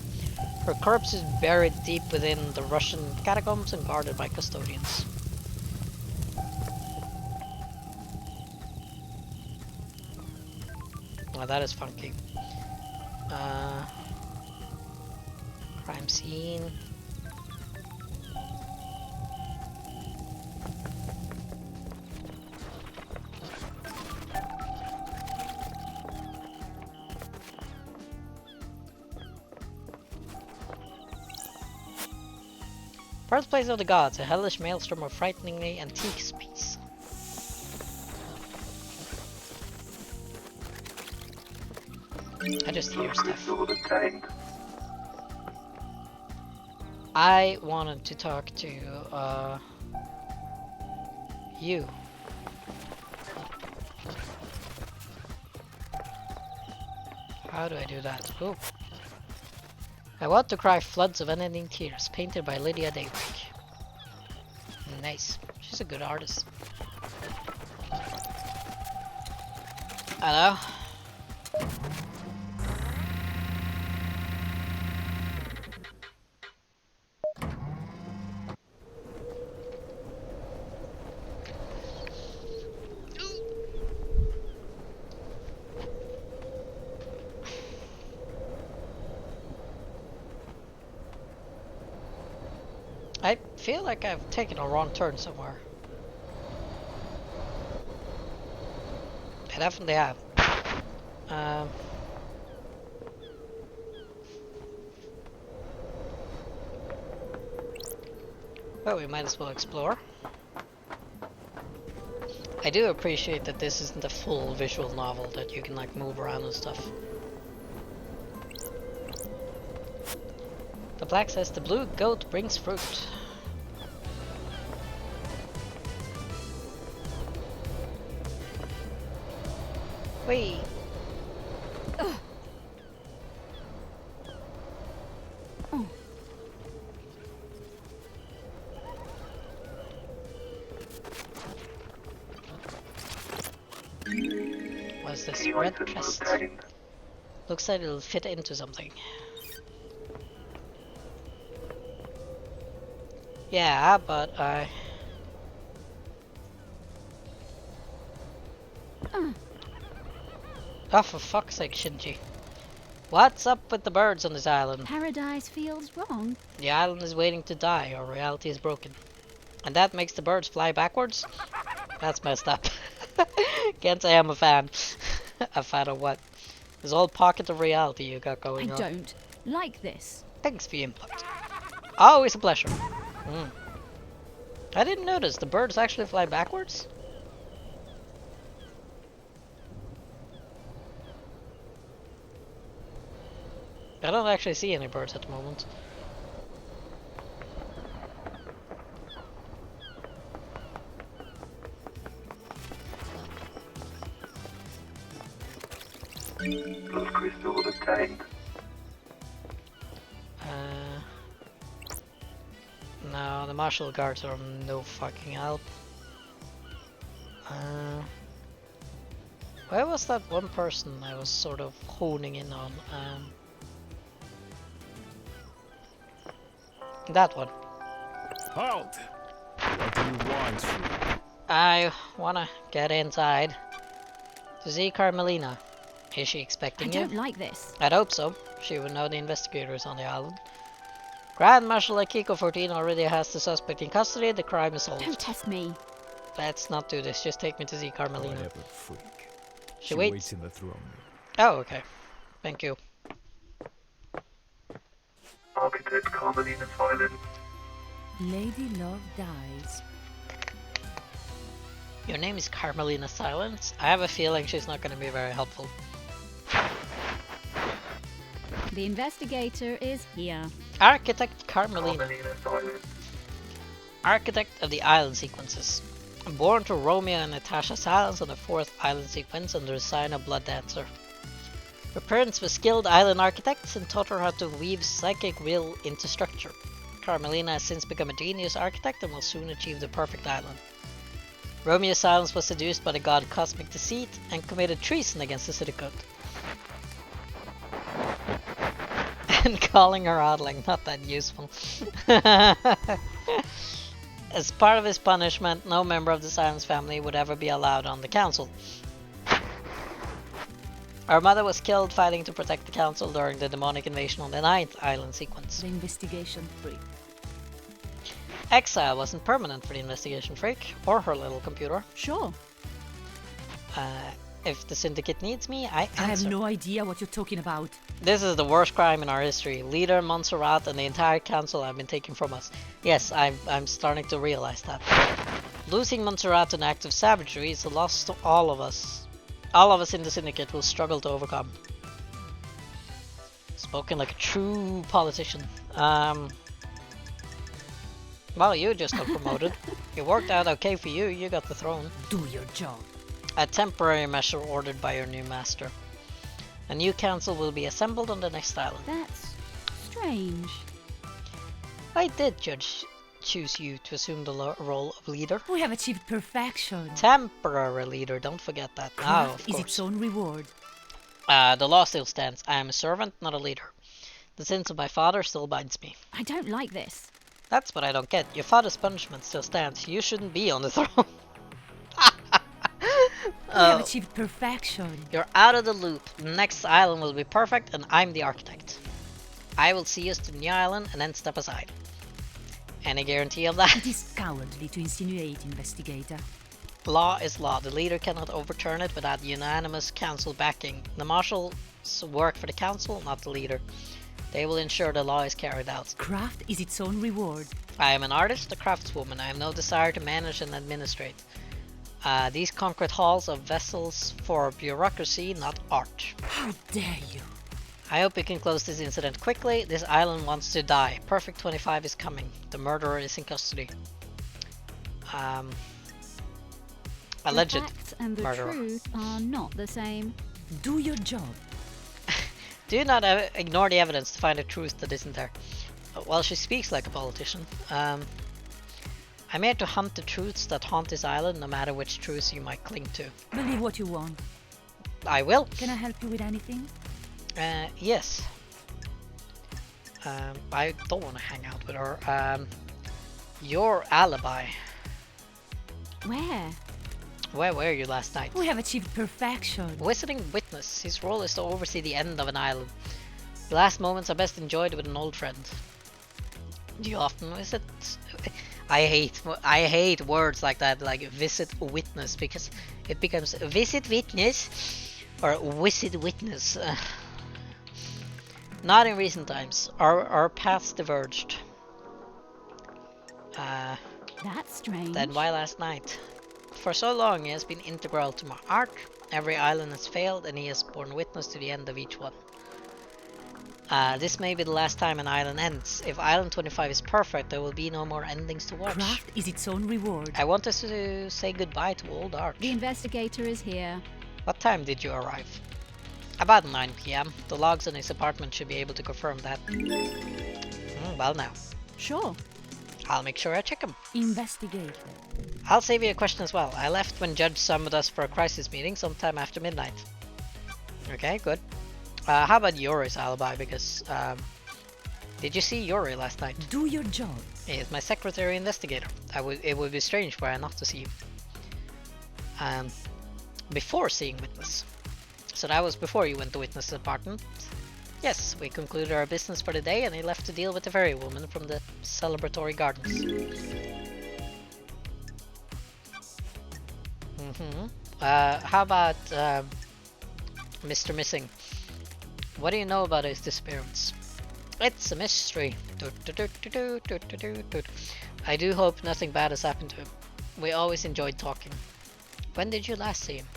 Her corpse is buried deep within the Russian catacombs and guarded by custodians. Oh, that is funky. Crime scene. Birthplace of the Gods, a hellish maelstrom of frighteningly antique space. I just hear stuff. Crystal obtained. I wanted to talk to you. How do I do that? Oh. I want to cry floods of unending tears, painted by Lydia Daybreak. Nice. She's a good artist. Hello? I feel like I've taken a wrong turn somewhere. I definitely have. Well, we might as well explore. I do appreciate that this isn't a full visual novel, that you can like move around and stuff. The plaque says the blue goat brings fruit. Wait. What's this? Key Red item chest. obtained. Looks like it'll fit into something. Yeah, but I... Oh, for fuck's sake, Shinji. What's up with the birds on this island? Paradise feels wrong. The island is waiting to die, or reality is broken. And that makes the birds fly backwards? That's messed up. Can't say I'm a fan. A fan of what? This whole pocket of reality you got going on. I don't like this. Thanks for your input. Always a pleasure. I didn't notice. The birds actually fly backwards? I don't actually see any birds at the moment. Blood crystal obtained. No, the martial guards are no fucking help. Where was that one person I was sort of honing in on? That one. Halt! What do you want, fool? I wanna get inside to see Carmelina. Is she I expecting you? don't like this. I'd hope so. She would know the investigators on the island. Grand Marshal Akiko 14 already has the suspect in custody. The crime is Don't solved. test me. Let's not do this. Just take me to see Carmelina. Whatever, freak. She She waits. waits in the throne room. Oh, okay. Thank you. Architect Carmelina Silent. Lady Love dies. Your name is Carmelina Silence. I have a feeling she's not going to be very helpful. The investigator is here. Architect Carmelina. Carmelina Silence. Architect of the island sequences. Born to Romeo and Natasha Silence on the 4th island sequence under the sign of Blood Dancer. Her parents were skilled island architects and taught her how to weave psychic will into structure. Carmelina has since become a genius architect and will soon achieve the perfect island. Romeo Silence was seduced by the god Cosmic Deceit and committed treason against the city code. And calling her out like not that useful. As part of his punishment, no member of the Silence family would ever be allowed on the council. Our mother was killed fighting to protect the council during the demonic invasion on the 9th island sequence. The investigation freak. Exile wasn't permanent for the investigation freak, or her little computer. Sure. If the syndicate needs me, I answer. I have no idea what you're talking about. This is the worst crime in our history. Leader, Montserrat, and the entire council have been taken from us. Yes, I'm starting to realize that. Losing Montserrat to an act of savagery is a loss to all of us. All of us in the syndicate will struggle to overcome. Spoken like a true politician. Well, you just got promoted. It worked out okay for you. You got the throne. Do your job. A temporary measure ordered by your new master. A new council will be assembled on the next island. That's strange. I did choose you to assume the role of leader. We have achieved perfection. Temporary leader, don't forget that. Now, of Craft is course. its own reward. The law still stands. I am a servant, not a leader. The sins of my father still binds me. I don't like this. That's what I don't get. Your father's punishment still stands. You shouldn't be on the throne. We have achieved perfection. You're out of the loop. The next island will be perfect and I'm the architect. I will see us to the new island and then step aside. Any guarantee of that? It is cowardly to insinuate, investigator. Law is law. The leader cannot overturn it without unanimous council backing. The marshals work for the council, not the leader. They will ensure the law is carried out. Craft is its own reward. I am an artist, a craftswoman. I have no desire to manage and administrate. These concrete halls are vessels for bureaucracy, not art. How dare you? I hope we can close this incident quickly. This island wants to die. Perfect 25 is coming. The murderer is in custody. Alleged The facts and the murderer. truth are not the same. Do your job. Do not ignore the evidence to find the truth that isn't there. Well, she speaks like a politician. I'm here to hunt the truths that haunt this island, no matter which truths you might cling to. Believe what you want. I will. Can I help you with anything? Yes. I don't want to hang out with her. Your alibi. Where? Where were you last night? We have achieved perfection. Visiting witness. His role is to oversee the end of an island. The last moments are best enjoyed with an old friend. Do you often visit? I hate words like that, like visit witness, because it becomes visit witness or visit witness. Not in recent times. Our paths diverged. That's strange. Then why last night? For so long he has been integral to my art. Every island has failed and he has borne witness to the end of each one. This may be the last time an island ends. If Island 25 is perfect, there will be no more endings to watch. Craft is its own reward. I want us to say goodbye to old art. The investigator is here. What time did you arrive? About 9 PM. The logs in his apartment should be able to confirm that. Well now. Sure. I'll make sure I check them. Investigate. I'll save you a question as well. I left when Judge summoned us for a crisis meeting sometime after midnight. Okay, good. How about Yuri's alibi? Because, did you see Yuri last night? Do your job. He is my secretary investigator. It would be strange for her not to see him. Before seeing Witness. So that was before you went to Witness's apartment. Yes, we concluded our business for the day and he left to deal with the fairy woman from the celebratory gardens. How about Mr. Missing? What do you know about his disappearance? It's a mystery. I do hope nothing bad has happened to him. We always enjoyed talking. When did you last see him?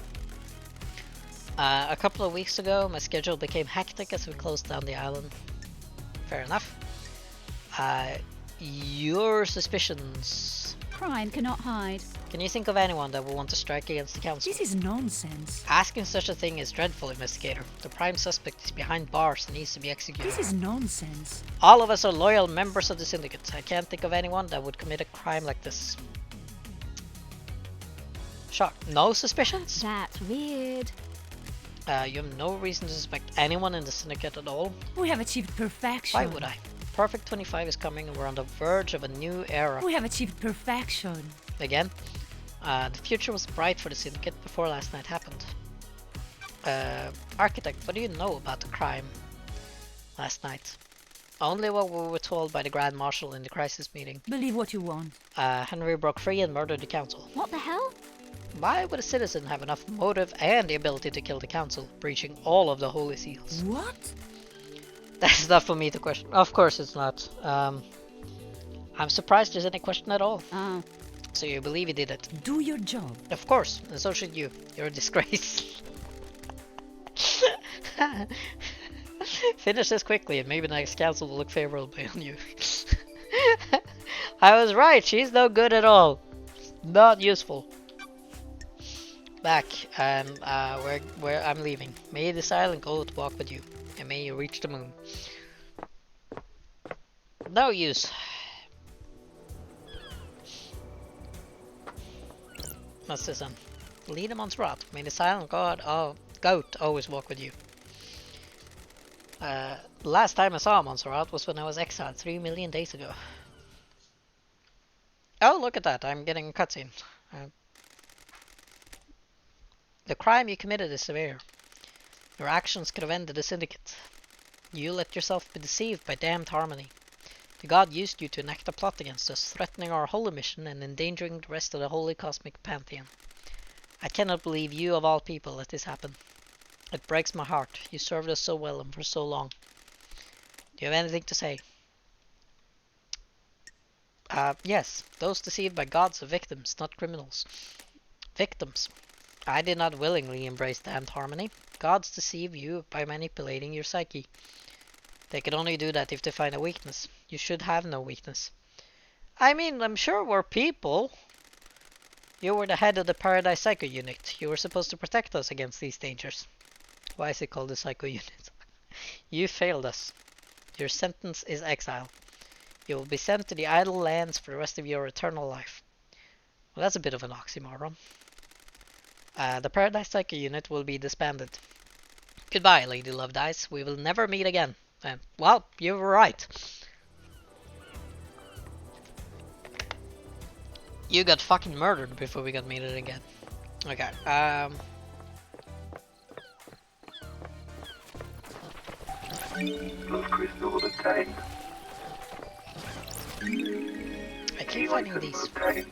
A couple of weeks ago. My schedule became hectic as we closed down the island. Fair enough. Your suspicions. Crime cannot hide. Can you think of anyone that would want to strike against the council? This is nonsense. Asking such a thing is dreadful, investigator. The prime suspect is behind bars and needs to be executed. This is nonsense. All of us are loyal members of the syndicate. I can't think of anyone that would commit a crime like this. Shocked. No suspicions? That's weird. You have no reason to suspect anyone in the syndicate at all. We have achieved perfection. Why would I? Perfect 25 is coming and we're on the verge of a new era. We have achieved perfection. Again, the future was bright for the syndicate before last night happened. Architect, what do you know about the crime last night? Only what we were told by the Grand Marshal in the crisis meeting. Believe what you want. Henry broke free and murdered the council. What the hell? Why would a citizen have enough motive and the ability to kill the council, breaching all of the holy seals? What? That's not for me to question. Of course it's not. I'm surprised there's any question at all. Oh. So you believe he did it? Do your job. Of course, and so should you. You're a disgrace. Finish this quickly and maybe the next council will look favorably on you. I was right, she's no good at all. Not useful. Back, and where I'm leaving. May the silent goat walk with you, and may you reach the moon. No use. What's this then? Lead him on Montserrat. May the silent goat always walk with you. Last time I saw Montserrat was when I was exiled 3 million days ago. Oh, look at that! I'm getting a cutscene. The crime you committed is severe. Your actions could have ended the syndicate. You let yourself be deceived by damned harmony. The god used you to enact a plot against us, threatening our holy mission and endangering the rest of the holy cosmic pantheon. I cannot believe you of all people let this happen. It breaks my heart. You served us so well and for so long. Do you have anything to say? Yes. Those deceived by gods are victims, not criminals. Victims. I did not willingly embrace damned harmony. Gods deceive you by manipulating your psyche. They can only do that if they find a weakness. You should have no weakness. I mean, I'm sure we're people. You were the head of the Paradise Psycho Unit. You were supposed to protect us against these dangers. Why is it called the Psycho Unit? You failed us. Your sentence is exile. You will be sent to the idle lands for the rest of your eternal life. Well, that's a bit of an oxymoron. The Paradise Psycho Unit will be disbanded. Goodbye, Lady Lovedice. We will never meet again. And, well, you were right. You got fucking murdered before we got meted again. Okay, Blood crystal obtained. I keep finding these. Obtained.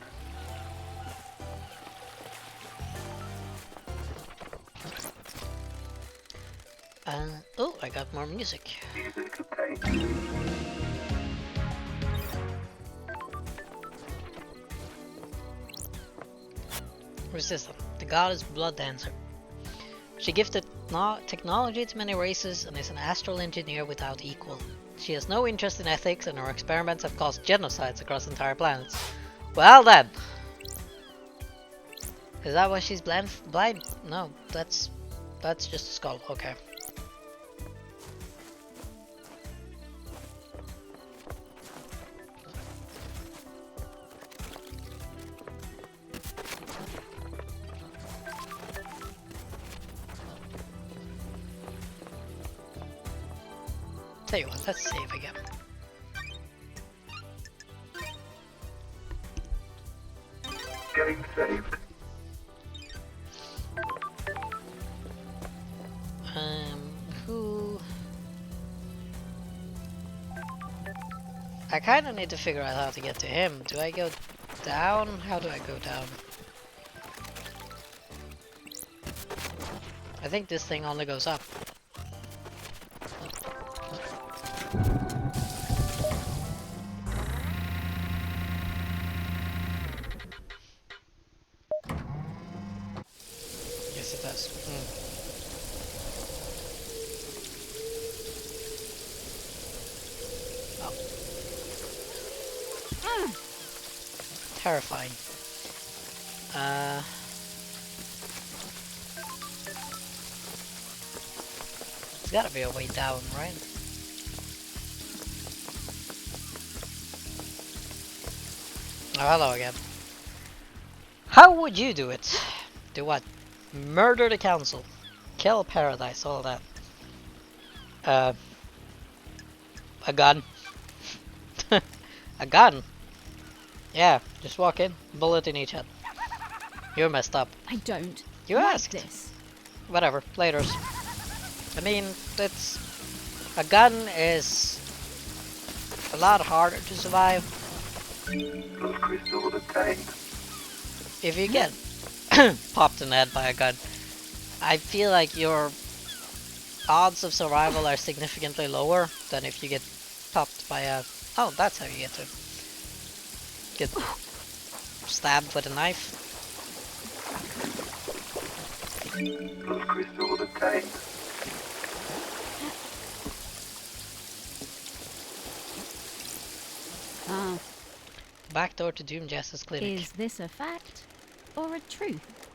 Oh, I got more music. Music obtained. Who's this one? The goddess Blood Dancer. She gifted technology to many races and is an astral engineer without equal. She has no interest in ethics and her experiments have caused genocides across entire planets. Well then! Is that why she's blind? No, that's just a skull. Okay. Tell you what, let's save again. Game saved. Who? I kind of need to figure out how to get to him. Do I go down? How do I go down? I think this thing only goes up. this. Oh. Terrifying. There's gotta be a way down, right? Oh, hello again. How would you do it? Do what? Murder the council. Kill Paradise, all that. A gun. A gun? Yeah, just walk in, bullet in each head. You're messed up. I don't. You like asked. this. Whatever, laters. I mean, it's... A gun is... a lot harder to survive. Blood crystal obtained. If you get popped in the head by a gun, I feel like your odds of survival are significantly lower than if you get popped by a... Oh, that's how you get stabbed with a knife. Blood crystal obtained. Ah, Back door to Doom Justice Clinic. is this a fact or a truth?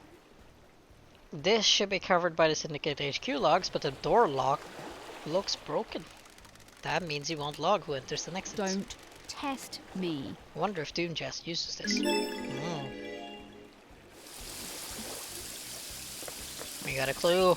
This should be covered by the Syndicate HQ logs, but the door lock looks broken. That means he won't log who enters the next. Don't test me. I wonder if Doom Jest uses this. We got a clue.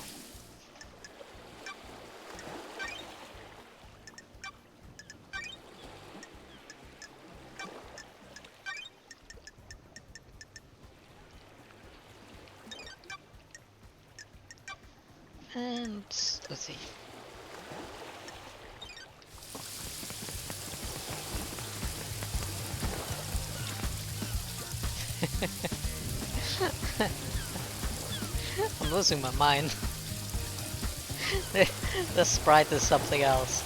And let's see. I'm losing my mind. The sprite is something else.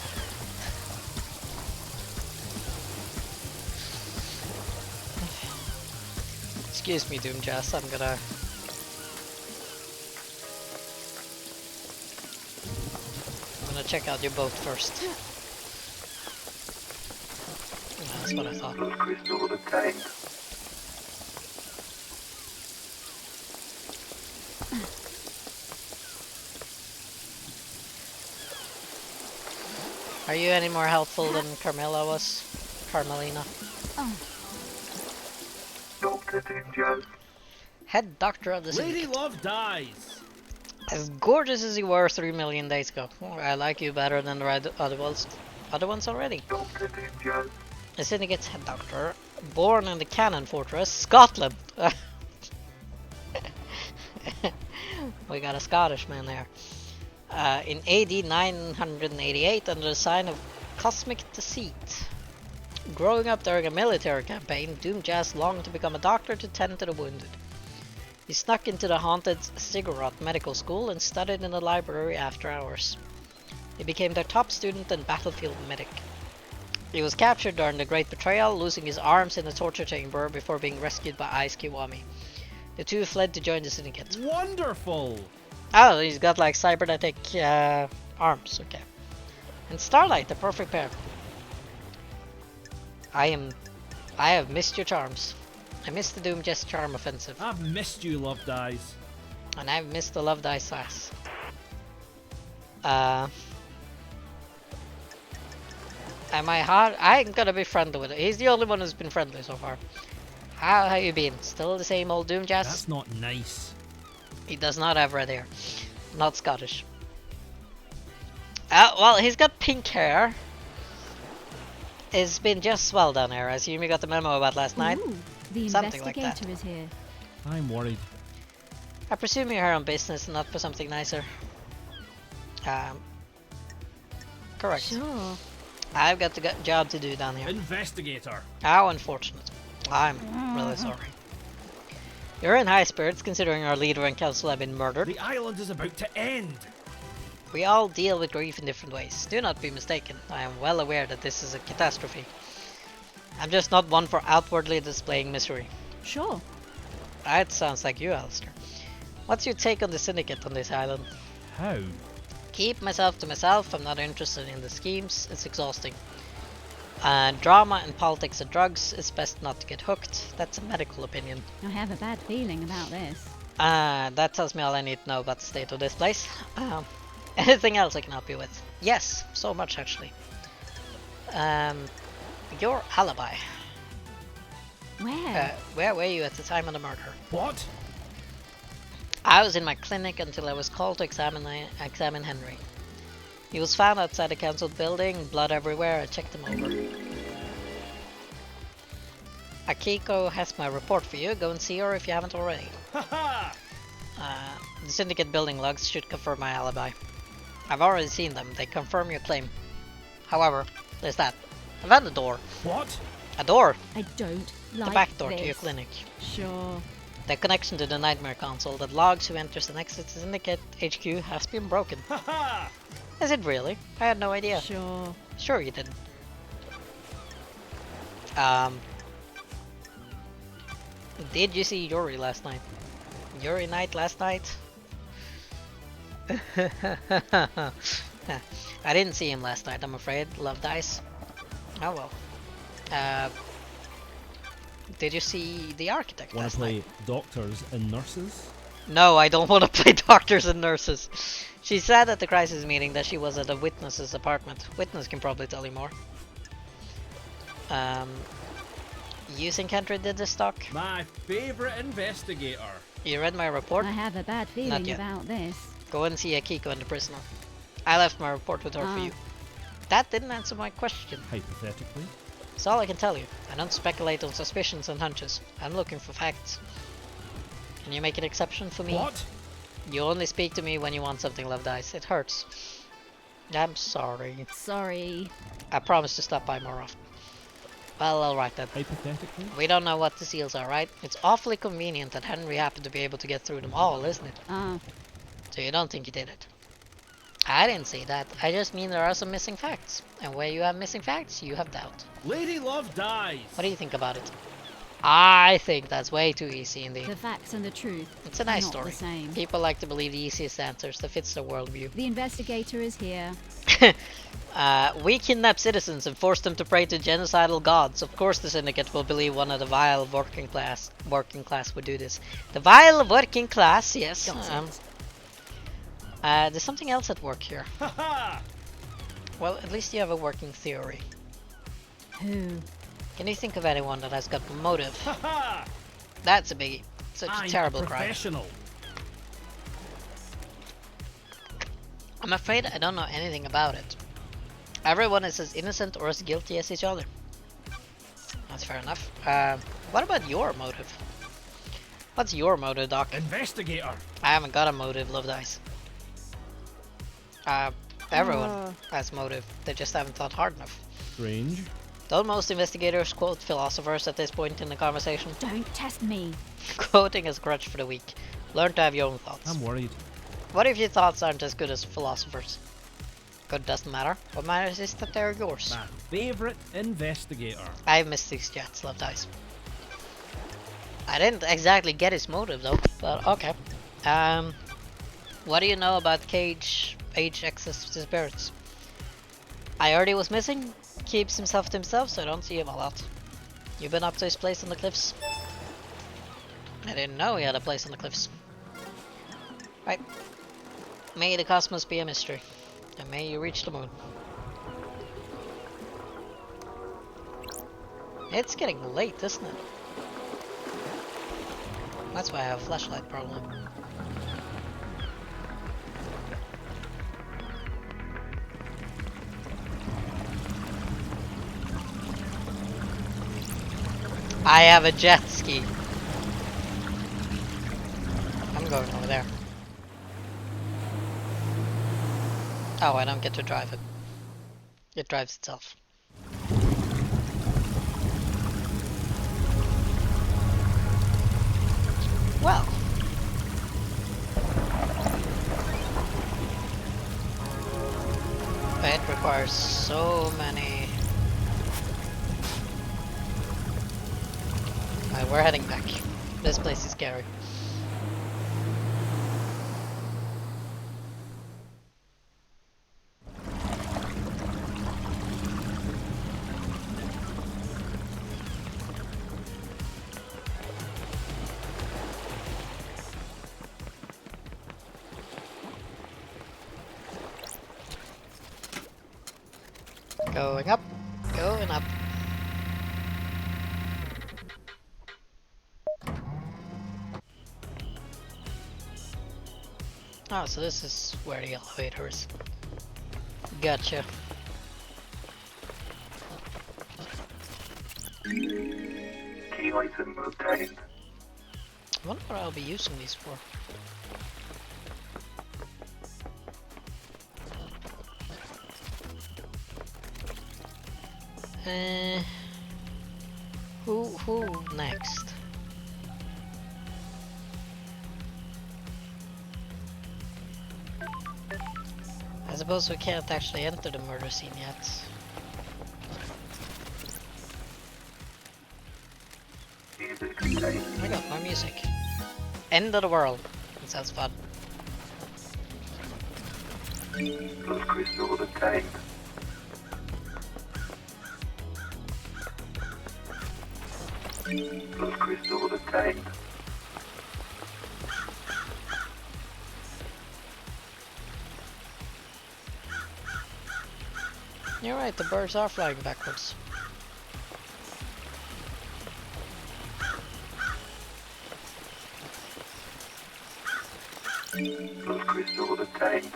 Excuse me, Doomjust, I'm gonna check out your boat first. Yeah, that's what I thought. Blood crystal obtained. Are you any more helpful than Carmela was? Carmelina? Oh, Dr. Doomjo. Head doctor of the Lady Syndicate. Love dies. As gorgeous as you were 3 million days ago. Oh, I like you better than the other ones already. Dr. Doomjo. The Syndicate's head doctor, born in the Cannon Fortress, Scotland. We got a Scottish man there. In AD 988 under the sign of Cosmic Deceit. Growing up during a military campaign, Doomjust longed to become a doctor to tend to the wounded. He snuck into the haunted Ziggurat Medical School and studied in the library after hours. He became their top student and battlefield medic. He was captured during the Great Betrayal, losing his arms in a torture chamber before being rescued by Ice Kiwami. The two fled to join the Syndicate. Wonderful. Oh, he's got like cybernetic arms, okay. And Starlight, the perfect pair. I have missed your charms. I missed the Doomjust charm offensive. I've missed you, Love Dies. And I've missed the Love Dice sass. Am I hard? I'm gonna be friendly with it. He's the only one who's been friendly so far. How you been? Still the same old Doomjust? That's not nice. He does not have red hair. Not Scottish. Well, he's got pink hair. It's been just swell down here. I assume you got the memo about last night. ooh, the Something like that. investigator is here. I'm worried. I presume you're here on business and not for something nicer. Correct. Sure. I've got the job to do down here. Investigator. How unfortunate. I'm really sorry. You're in high spirits considering our leader and council have been murdered. The island is about to end. We all deal with grief in different ways. Do not be mistaken. I am well aware that this is a catastrophe. I'm just not one for outwardly displaying misery. Sure. That sounds like you, Alistair. What's your take on the Syndicate on this island? How? Keep myself to myself, I'm not interested in the schemes, it's exhausting. Drama and politics and drugs, it's best not to get hooked. That's a medical opinion. I have a bad feeling about this. That tells me all I need to know about the state of this place. Anything else I can help you with? Yes, so much actually. Your alibi. Where? Where were you at the time of the murder? What? I was in my clinic until I was called to examine Henry. He was found outside the council building, blood everywhere. I checked him over. Akiko has my report for you. Go and see her if you haven't already. Haha! The Syndicate building logs should confirm my alibi. I've already seen them. They confirm your claim. However, there's that. I found a door. What? A door! I don't like The back door this. to your clinic. Sure. The connection to the Nightmare console that logs who enters and exits the Syndicate HQ has been broken. Haha! Is it really? I had no idea. Sure. Sure you didn't. Did you see Yuri last night? Yuri night last night? I didn't see him last night, I'm afraid. Love dice. Oh well. Did you see the architect Want last to play night? doctors and nurses? No, I don't want to play doctors and nurses. She said at the crisis meeting that she was at a witness's apartment. Witness can probably tell you more. You think Henry did this talk? My favorite investigator. You read my report? I have a bad feeling yet. about this. Go and see Akiko and the prisoner. I left my report with her for Ah. you. That didn't answer my question. Hypothetically. That's all I can tell you. I don't speculate on suspicions and hunches. I'm looking for facts. Can you make an exception for me? What? You only speak to me when you want something, Love Dice. It hurts. I'm sorry. Sorry. I promise to stop by more often. Well, alright then. Hypothetically? We don't know what the seals are, right? It's awfully convenient that Henry happened to be able to get through them all, isn't it? Ah, So you don't think he did it? I didn't say that. I just mean there are some missing facts. And where you have missing facts, you have doubt. Lady Love dies. What do you think about it? I think that's way too easy indeed. the facts and the truth It's a are nice not story. the same. People like to believe the easiest answers that fits their worldview. The investigator is here. We kidnap citizens and force them to pray to genocidal gods. Of course the Syndicate will believe one of the vile working class would do this. The vile working class, yes. There's something else at work here. Haha! Well, at least you have a working theory. Who? Can you think of anyone that has got motive? Haha! That's a biggie. Such I'm a terrible a crime. professional. I'm afraid I don't know anything about it. Everyone is as innocent or as guilty as each other. That's fair enough. What about your motive? What's your motive, Doc? Investigator. I haven't got a motive, Love Dice. Everyone has motive. They just haven't thought hard enough. Strange. Don't most investigators quote philosophers at this point in the conversation? Don't test me. Quoting is a crutch for the weak. Learn to have your own thoughts. I'm worried. What if your thoughts aren't as good as philosophers? Good doesn't matter. What matters is that they're yours. My favorite investigator. I have missed these chats, Love Dice. I didn't exactly get his motive though, but okay. What do you know about Cage access to spirits? I heard he was missing. Keeps himself to himself, so I don't see him a lot. You been up to his place on the cliffs? I didn't know he had a place on the cliffs. Right. May the cosmos be a mystery, and may you reach the moon. It's getting late, isn't it? That's why I have a flashlight problem. I have a jet ski. I'm going over there. Oh, I don't get to drive it. It drives itself. Well. It requires so many... Alright, we're heading back. This place is scary. Going up. Going up. Oh, so this is where the elevator is. Gotcha. Key item obtained. I wonder what I'll be using these for. Who next? I suppose we can't actually enter the murder scene yet. Music obtained. Oh my god, more music. End of the world. That sounds fun. Blood crystal obtained. Blood crystal obtained. You're right, the birds are flying backwards. Blood crystal obtained.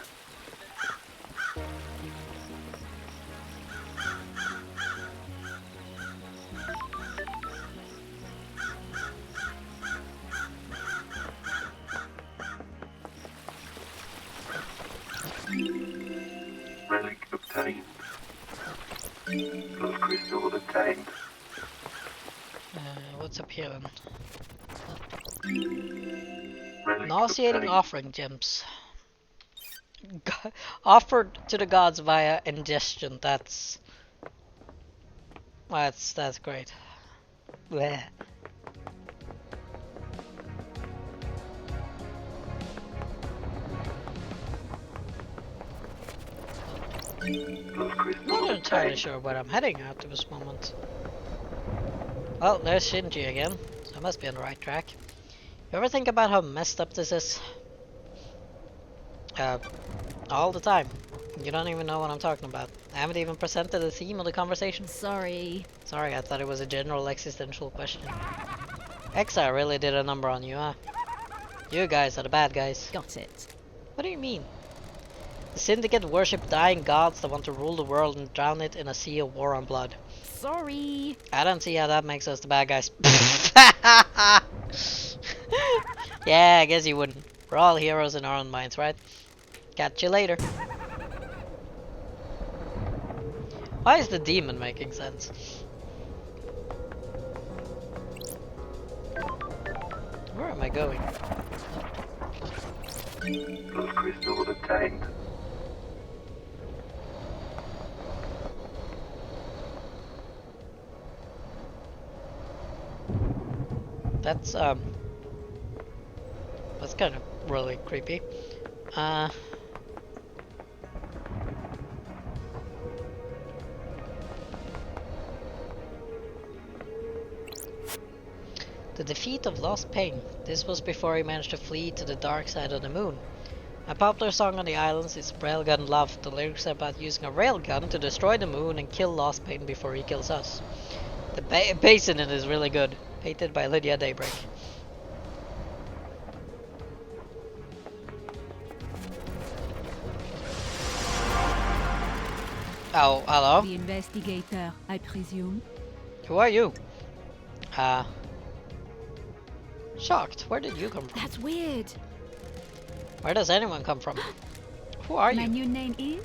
Relic obtained. Blood crystal obtained. What's up here then? Relic Nauseating obtained. offering gems. Offered to the gods via ingestion. That's great. Bleh. Blood crystal Not entirely obtained. sure where I'm heading at this moment. Well, there's Shinji again, so I must be on the right track. You ever think about how messed up this is? All the time. You don't even know what I'm talking about. I haven't even presented the theme of the conversation. Sorry. Sorry, I thought it was a general existential question. Exile really did a number on you, huh? You guys are the bad guys. Got it. What do you mean? The Syndicate worship dying gods that want to rule the world and drown it in a sea of war and blood. Sorry. I don't see how that makes us the bad guys. Yeah, I guess you wouldn't. We're all heroes in our own minds, right? Catch you later. Why is the demon making sense? Where am I going? Blood crystal obtained. That's kind of really creepy. The defeat of Lost Pain. This was before he managed to flee to the dark side of the moon. A popular song on the islands is Railgun Love. The lyrics are about using a railgun to destroy the moon and kill Lost Pain before he kills us. The bass in it is really good. Painted by Lydia Daybreak. Oh, hello? The investigator, I presume. Who are you? Shocked. Where did you come from? That's weird. Where does anyone come from? Who are My you? new name is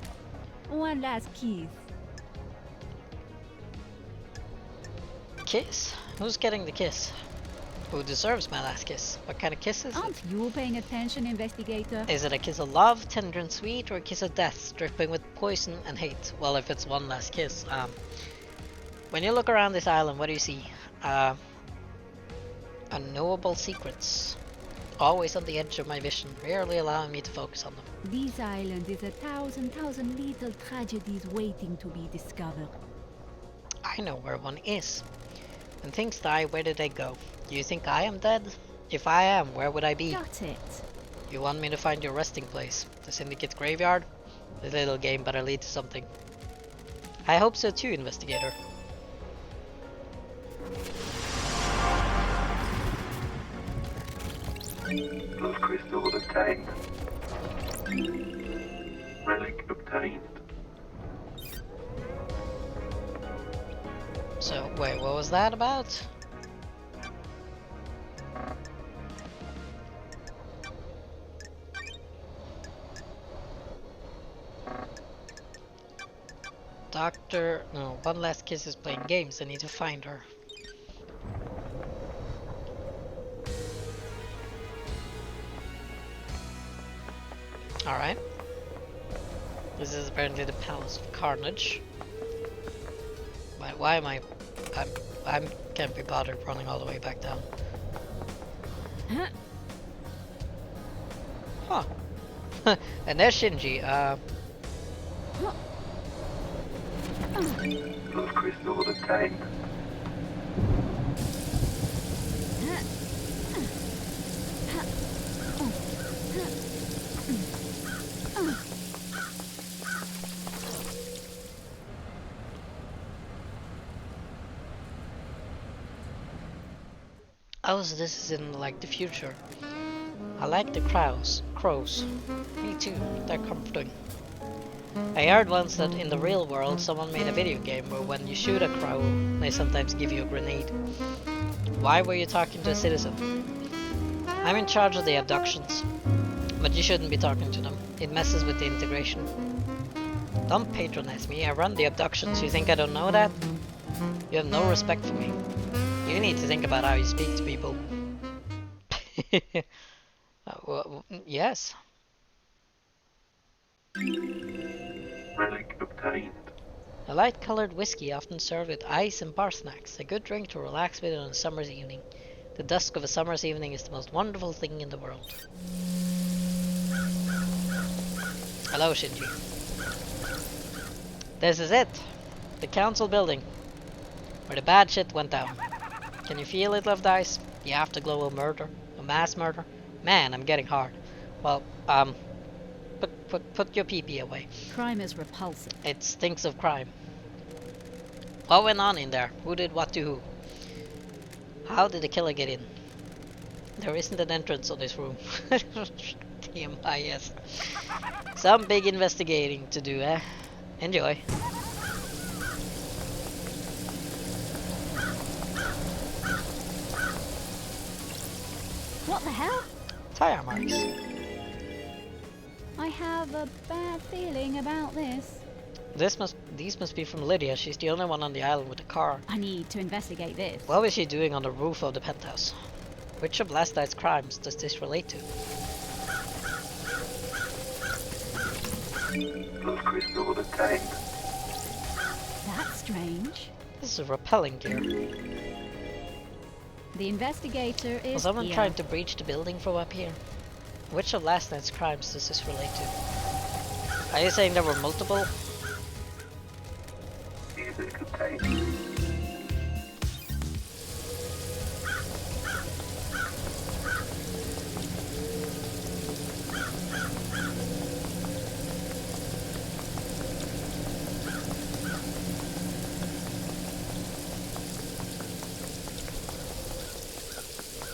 One Last Kiss. Kiss? Who's getting the kiss? Who deserves my last kiss? What kind of kiss is it? Aren't you paying attention, investigator? Is it a kiss of love, tender and sweet, or a kiss of death, dripping with poison and hate? Well, if it's one last kiss, when you look around this island, what do you see? Unknowable secrets. Always on the edge of my vision, rarely allowing me to focus on them. This island is a thousand little tragedies waiting to be discovered. I know where one is. When things die, where do they go? Do you think I am dead? If I am, where would I be? Got it. You want me to find your resting place? The Syndicate graveyard? This little game better lead to something. I hope so too, investigator. Blood crystal obtained. Relic obtained. So, wait, what was that about? Doctor... No, One Last Kiss is playing games. I need to find her. Alright. This is apparently the Palace of Carnage. Why am I... I can't be bothered running all the way back down. Huh. And there's Shinji. Blood crystal obtained. Oh, so this is in like the future. I like the crows. Me too, they're comforting. I heard once that in the real world someone made a video game where when you shoot a crow, they sometimes give you a grenade. Why were you talking to a citizen? I'm in charge of the abductions. But you shouldn't be talking to them. It messes with the integration. Don't patronize me, I run the abductions. You think I don't know that? You have no respect for me. You need to think about how you speak to people. Well, yes. Relic obtained. A light-colored whiskey often served with ice and bar snacks. A good drink to relax with on a summer's evening. The dusk of a summer's evening is the most wonderful thing in the world. Hello, Shinji. This is it. The council building. Where the bad shit went down. Can you feel it, Love Dice? The afterglow of murder? A mass murder? Man, I'm getting hard. Well, put your pee-pee away. Crime is repulsive. It stinks of crime. What went on in there? Who did what to who? How did the killer get in? There isn't an entrance on this room. TMI, yes. Some big investigating to do, eh? Enjoy. What the hell? Tire marks. I have a bad feeling about this. These must be from Lydia. She's the only one on the island with a car. I need to investigate this. What was she doing on the roof of the penthouse? Which of Last Night's crimes does this relate to? Blood crystal obtained. That's strange. This is repelling gear. The investigator is Was someone here. trying to breach the building from up here? Which of Last Night's crimes does this relate to? Are you saying there were multiple? Music obtained.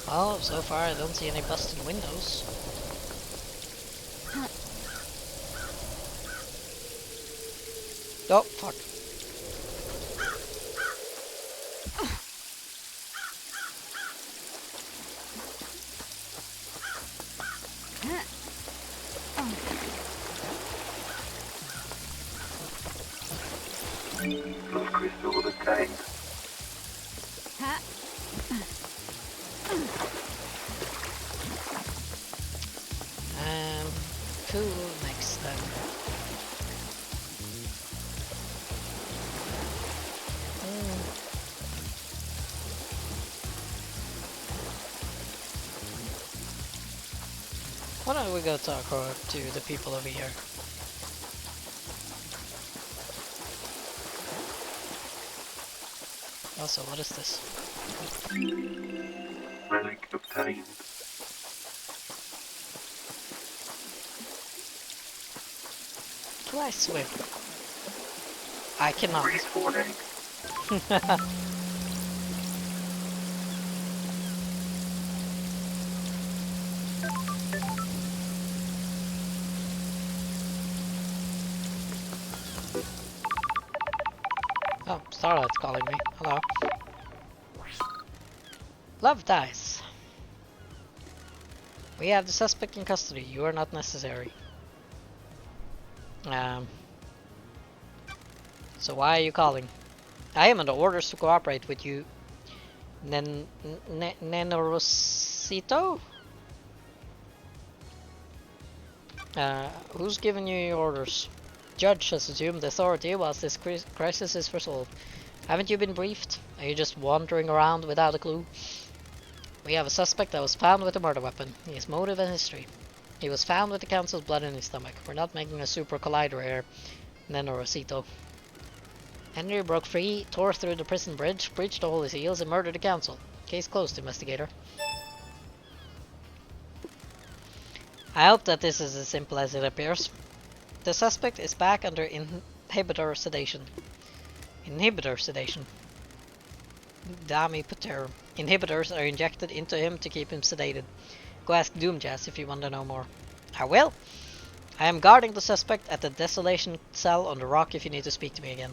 Well, so far I don't see any busted windows. Oh, fuck. Blood crystal obtained. Ha. Cool, next then. Why don't we go talk to the people over here? Also, what is this? Relic obtained. Do I swim? I cannot. Respawn Oh, Starlight's calling me. Hello. Love dice. We have the suspect in custody. You are not necessary. So why are you calling? I am under orders to cooperate with you. Nenorosito? Who's giving you your orders? Judge has assumed authority whilst this crisis is resolved. Haven't you been briefed? Are you just wandering around without a clue? We have a suspect that was found with a murder weapon. He has motive and history. He was found with the council's blood in his stomach. We're not making a super collider here, Nenorosito. Henry broke free, tore through the prison bridge, breached the Holy Seals, and murdered the council. Case closed, investigator. I hope that this is as simple as it appears. The suspect is back under inhibitor sedation. Inhibitor sedation. Dami Pater. Inhibitors are injected into him to keep him sedated. Go ask Doomjazz if you want to know more. I will. I am guarding the suspect at the desolation cell on the rock if you need to speak to me again.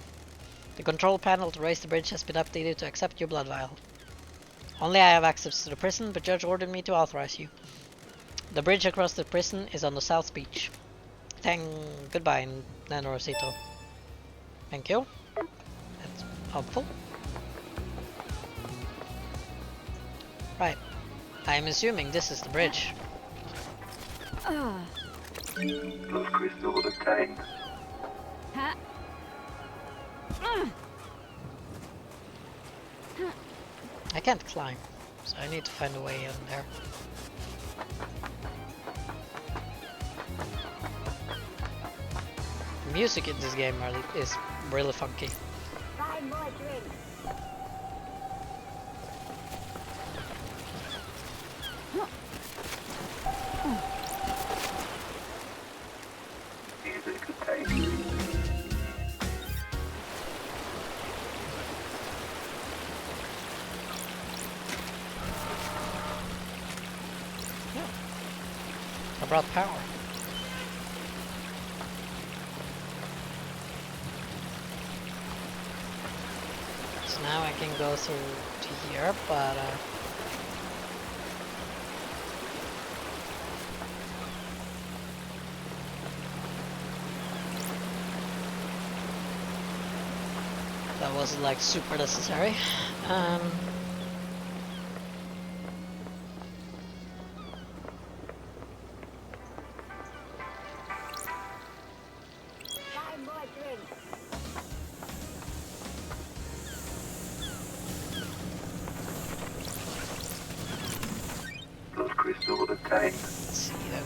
The control panel to raise the bridge has been updated to accept your blood vial. Only I have access to the prison, but Judge ordered me to authorize you. The bridge across the prison is on the south beach. Goodbye, Nenorosito. Thank you. That's helpful. Right. I am assuming this is the bridge. Those crystals obtained. I can't climb, so I need to find a way in there. The music in this game is really funky. Music obtained. I brought power. So now I can go through to here, but that wasn't like super necessary. Those crystals obtained. Let's see them.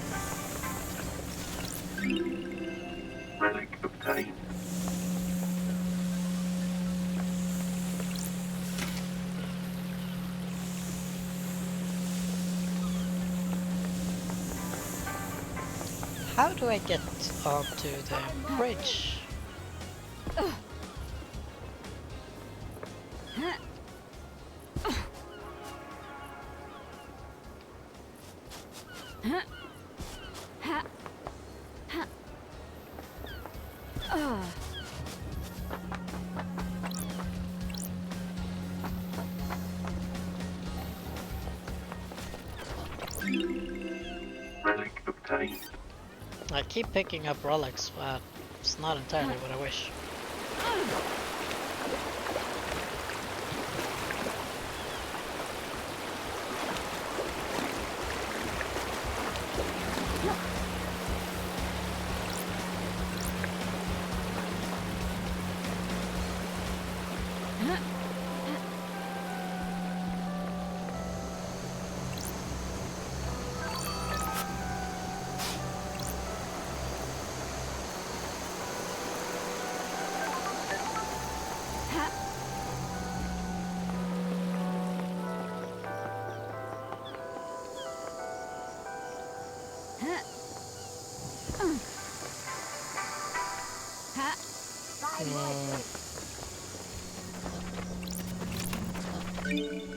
Relic obtained. How do I get onto the bridge? Relic obtained. I keep picking up relics, but it's not entirely what I wish.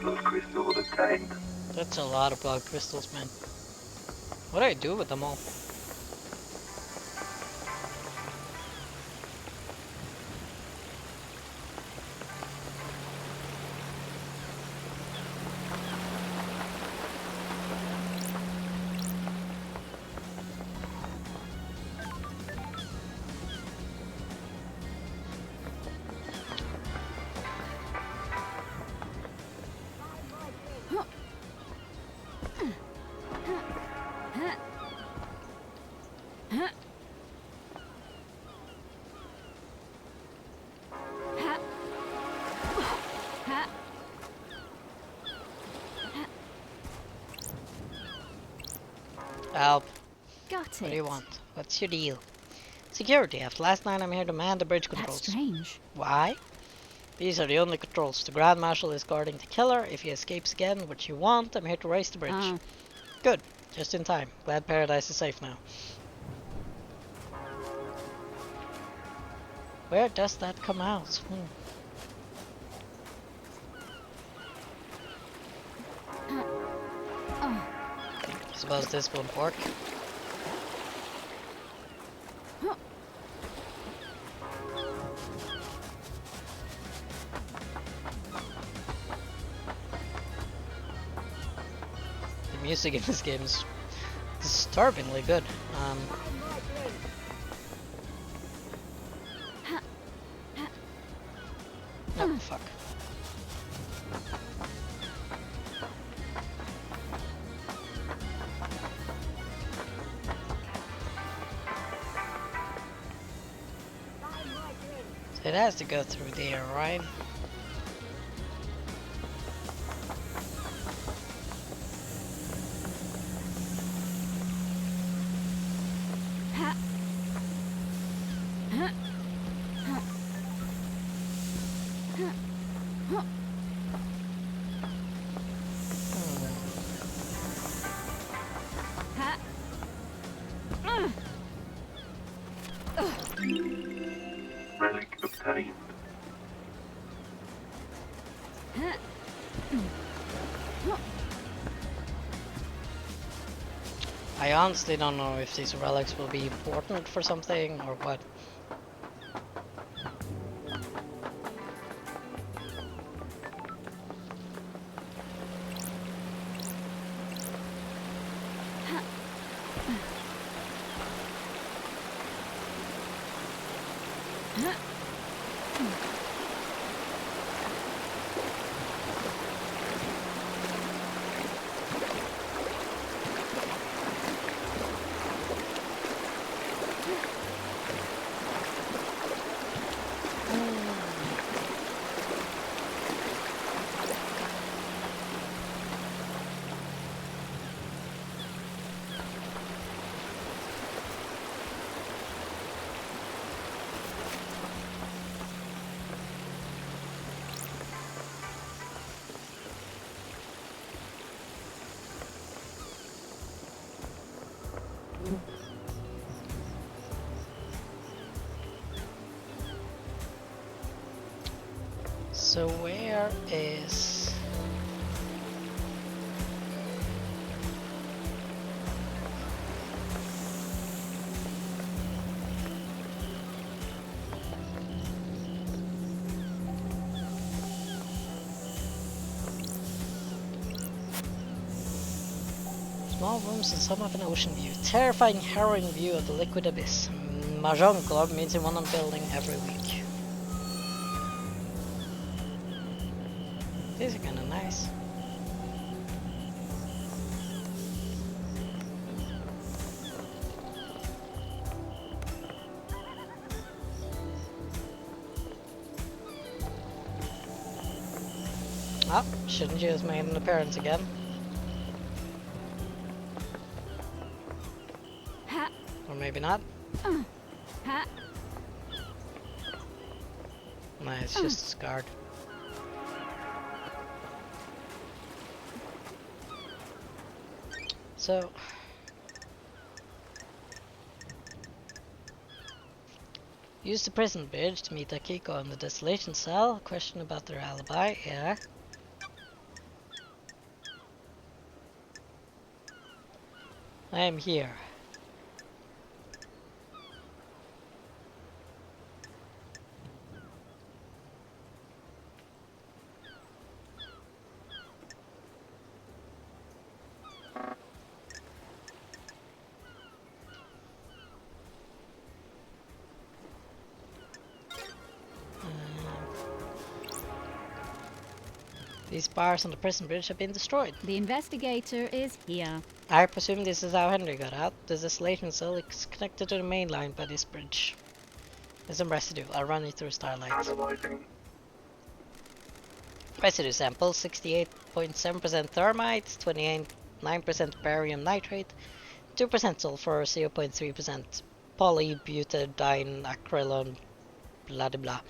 Blood crystal obtained. That's a lot of blood crystals, man. What do I do with them all? Help. Got it. What do you want? What's your deal? Security. After last night, I'm here to man the bridge That's controls. strange. Why? These are the only controls. The Grand Marshal is guarding the killer. If he escapes again, which you want, I'm here to raise the bridge. Ah. Good. Just in time. Glad Paradise is safe now. Where does that come out? Suppose this won't work. The music in this game is disturbingly good. No, fuck. So it has to go through there, right? Relic obtained. I honestly don't know if these relics will be important for something or what. So where is... Small rooms and some of an ocean view. Terrifying, harrowing view of the liquid abyss. Mahjong club meets in one building every week. These are kinda nice. Oh, shouldn't you have made an appearance again? Or maybe not? No, it's just scarred. So... Use the prison bridge to meet Akiko in the desolation cell. Question about their alibi. Yeah. I am here. These bars on the prison bridge have been destroyed. The investigator is here. I presume this is how Henry got out. The desolation cell is connected to the main line by this bridge. There's some residue. I'll run it through Starlight. Analyzing. Residue sample: 68.7% thermite, 29% barium nitrate, 2% sulfur, 0.3% polybutadiene acrylone, blah blah blah.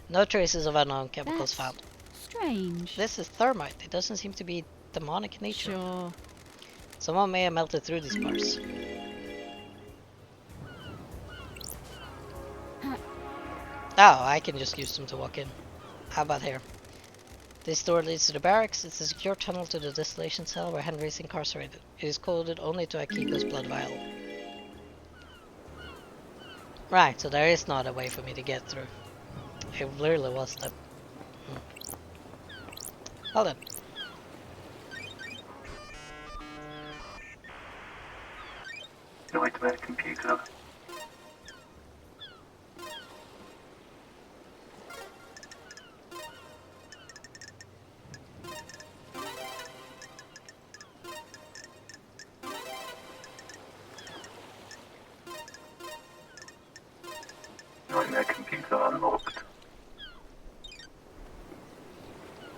No traces of unknown chemicals That's found. strange. This is thermite. It doesn't seem to be demonic in nature. Sure. Someone may have melted through these bars. Oh, I can just use them to walk in. How about here? This door leads to the barracks. It's a secure tunnel to the desolation cell where Henry is incarcerated. It is coded only to Akiko's blood vial. Right, so there is not a way for me to get through. It literally was that. Hold on. Nightmare computer. Nightmare computer unlocked.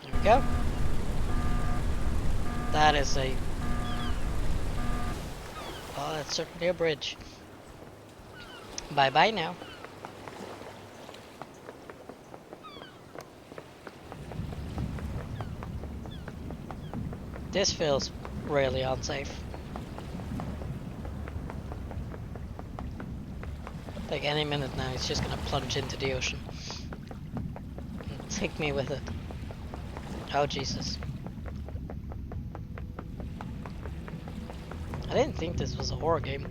There we go. That is a... Oh, that's certainly a bridge. Bye-bye now. This feels really unsafe. Like any minute now, it's just gonna plunge into the ocean. And take me with it. Oh, Jesus. I didn't think this was a horror game.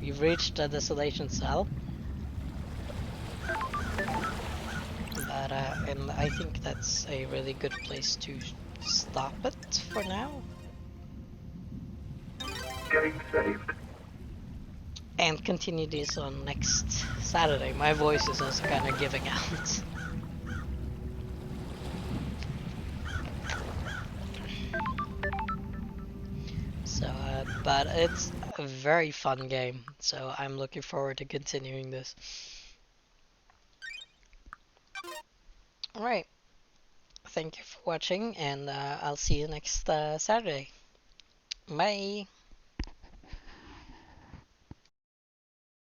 We've reached the desolation cell. But, and I think that's a really good place to stop it for now. Game saved. And continue this on next Saturday. My voice is also kind of giving out. So, but it's a very fun game, so I'm looking forward to continuing this. Alright, thank you for watching, and I'll see you next Saturday. Bye!